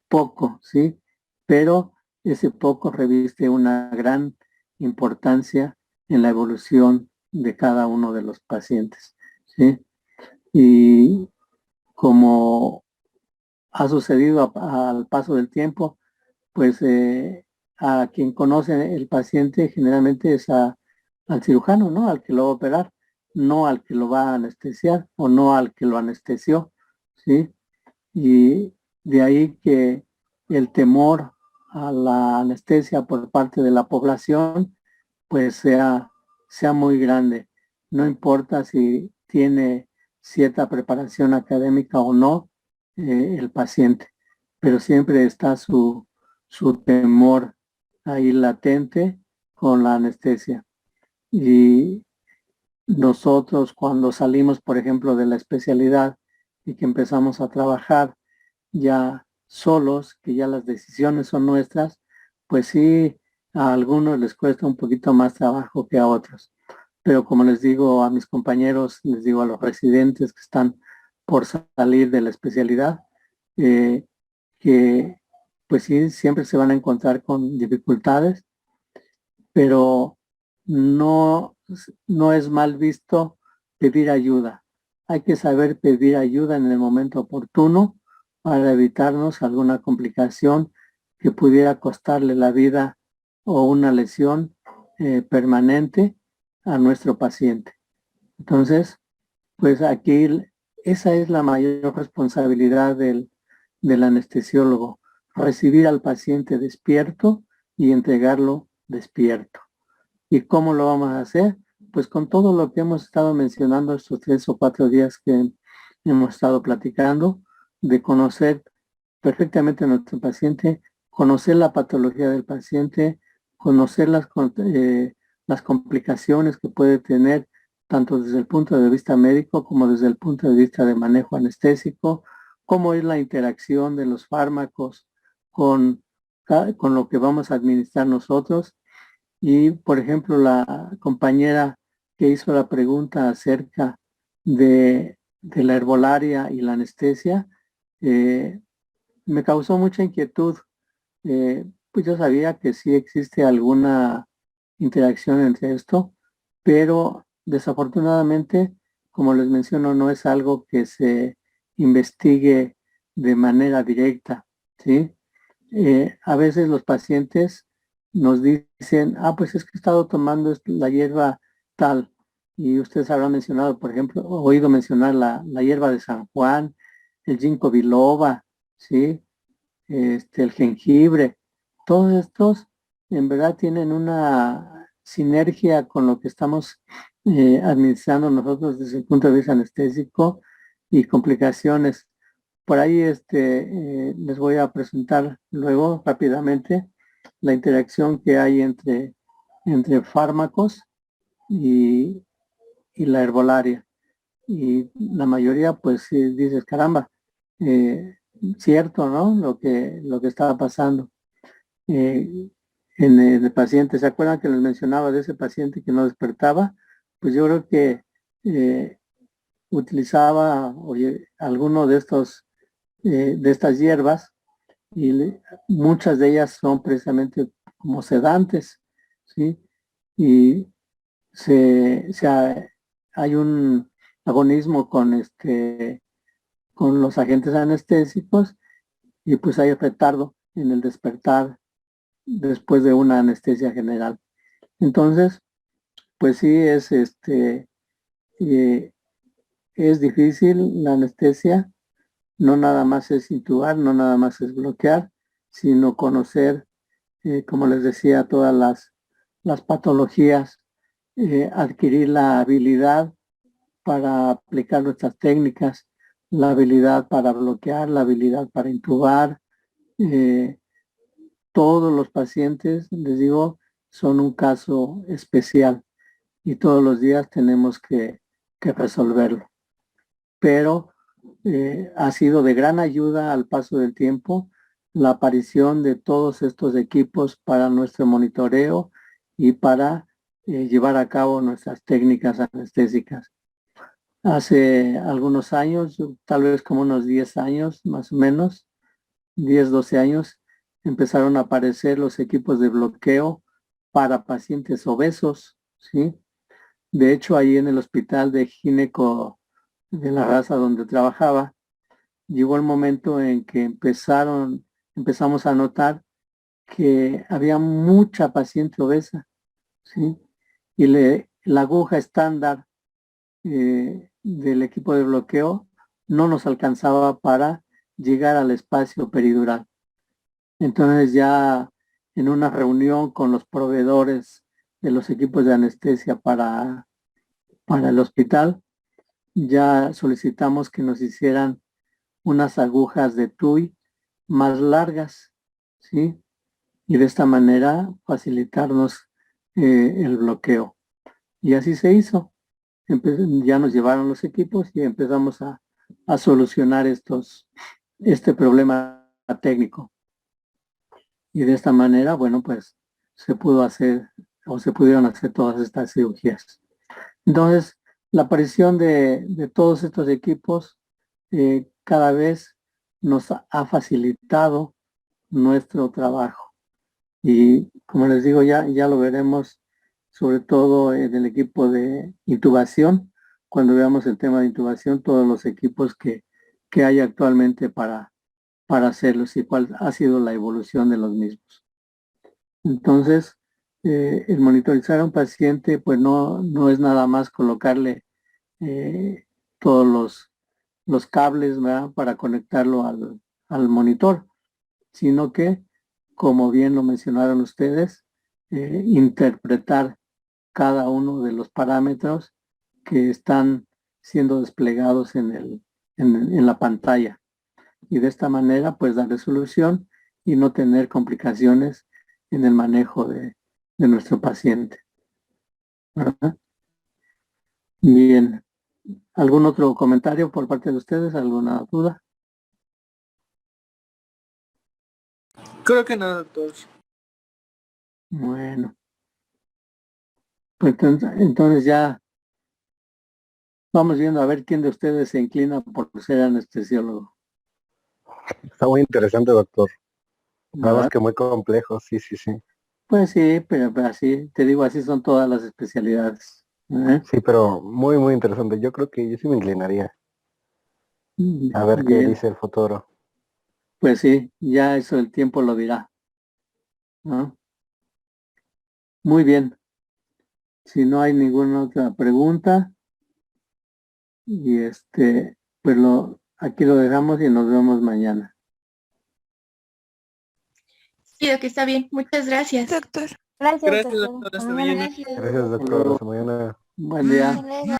poco, ¿sí? Pero ese poco reviste una gran importancia en la evolución de cada uno de los pacientes, ¿sí? Y como ha sucedido al paso del tiempo, pues a quien conoce el paciente generalmente es al cirujano, ¿no? Al que lo va a operar, no al que lo va a anestesiar o no al que lo anestesió, ¿sí? Y de ahí que el temor a la anestesia por parte de la población pues sea muy grande. No importa si tiene cierta preparación académica o no el paciente, pero siempre está su temor ahí latente con la anestesia. Y nosotros cuando salimos, por ejemplo, de la especialidad y que empezamos a trabajar ya solos, que ya las decisiones son nuestras, pues sí, a algunos les cuesta un poquito más trabajo que a otros. Pero como les digo a mis compañeros, les digo a los residentes que están por salir de la especialidad, que pues sí, siempre se van a encontrar con dificultades, pero no es mal visto pedir ayuda. Hay que saber pedir ayuda en el momento oportuno para evitarnos alguna complicación que pudiera costarle la vida o una lesión permanente a nuestro paciente. Entonces, pues aquí esa es la mayor responsabilidad del anestesiólogo, recibir al paciente despierto y entregarlo despierto. ¿Y cómo lo vamos a hacer? Pues con todo lo que hemos estado mencionando estos 3 o 4 días que hemos estado platicando, de conocer perfectamente a nuestro paciente, conocer la patología del paciente, conocer las complicaciones que puede tener tanto desde el punto de vista médico como desde el punto de vista de manejo anestésico, cómo es la interacción de los fármacos con lo que vamos a administrar nosotros. Y, por ejemplo, la compañera que hizo la pregunta acerca de la herbolaria y la anestesia, me causó mucha inquietud. Pues yo sabía que sí existe alguna interacción entre esto, pero desafortunadamente, como les menciono, no es algo que se investigue de manera directa, ¿sí? A veces los pacientes nos dicen, pues es que he estado tomando la hierba tal, y ustedes habrán mencionado, por ejemplo, oído mencionar la hierba de San Juan, el ginkgo biloba, ¿sí? El jengibre, todos estos en verdad tienen una sinergia con lo que estamos administrando nosotros desde el punto de vista anestésico y complicaciones. Por ahí les voy a presentar luego rápidamente la interacción que hay entre fármacos y la herbolaria. Y la mayoría, pues, dices, caramba, cierto, ¿no? Lo que estaba pasando. en el paciente. ¿Se acuerdan que les mencionaba de ese paciente que no despertaba? Pues yo creo que utilizaba alguno de estos de estas hierbas y muchas de ellas son precisamente como sedantes, ¿sí? Y hay un agonismo con los agentes anestésicos y pues hay retardo en el despertar después de una anestesia general. Entonces, pues sí eh, es difícil la anestesia, no nada más es intubar, no nada más es bloquear, sino conocer, como les decía, todas las patologías, adquirir la habilidad para aplicar nuestras técnicas, la habilidad para bloquear, la habilidad para intubar. Todos los pacientes, les digo, son un caso especial y todos los días tenemos que resolverlo. Pero ha sido de gran ayuda al paso del tiempo la aparición de todos estos equipos para nuestro monitoreo y para llevar a cabo nuestras técnicas anestésicas. Hace algunos años, tal vez como unos 10 años más o menos, 10, 12 años, empezaron a aparecer los equipos de bloqueo para pacientes obesos, ¿sí? De hecho, ahí en el hospital de gineco de la raza donde trabajaba, llegó el momento en que empezamos a notar que había mucha paciente obesa, ¿sí? Y la aguja estándar del equipo de bloqueo no nos alcanzaba para llegar al espacio peridural. Entonces ya en una reunión con los proveedores de los equipos de anestesia para el hospital, ya solicitamos que nos hicieran unas agujas de TUI más largas, ¿sí? Y de esta manera facilitarnos el bloqueo. Y así se hizo. Ya nos llevaron los equipos y empezamos a solucionar este problema técnico. Y de esta manera, bueno, pues se pudo hacer o se pudieron hacer todas estas cirugías. Entonces, la aparición de todos estos equipos cada vez nos ha facilitado nuestro trabajo. Y como les digo, ya lo veremos, sobre todo en el equipo de intubación, cuando veamos el tema de intubación, todos los equipos que hay actualmente para hacerlos y cuál ha sido la evolución de los mismos. Entonces, el monitorizar a un paciente, pues no es nada más colocarle todos los cables, ¿verdad?, para conectarlo al monitor, sino que, como bien lo mencionaron ustedes, interpretar cada uno de los parámetros que están siendo desplegados en la pantalla. Y de esta manera, pues, dar resolución y no tener complicaciones en el manejo de nuestro paciente, ¿verdad? Bien. ¿Algún otro comentario por parte de ustedes? ¿Alguna duda? Creo que no, doctor. Bueno, pues entonces ya vamos viendo a ver quién de ustedes se inclina por ser anestesiólogo. Está muy interesante, doctor. Nada ¿Verdad? más que muy complejo, sí. Pues sí, pero así, te digo, así son todas las especialidades. ¿Eh? Sí, pero muy, muy interesante. Yo creo que yo sí me inclinaría. A ver qué Bien, dice el futuro. pues sí, ya eso el tiempo lo dirá, ¿no? Muy bien. Si no hay ninguna otra pregunta, y pues aquí lo dejamos y nos vemos mañana. Sí, que está bien. Muchas gracias. Doctor. Gracias, Gracias, doctor. doctor. Hasta Hasta mañana. mañana. Gracias. Gracias, doctor. Hasta mañana. Buen día. Hasta luego.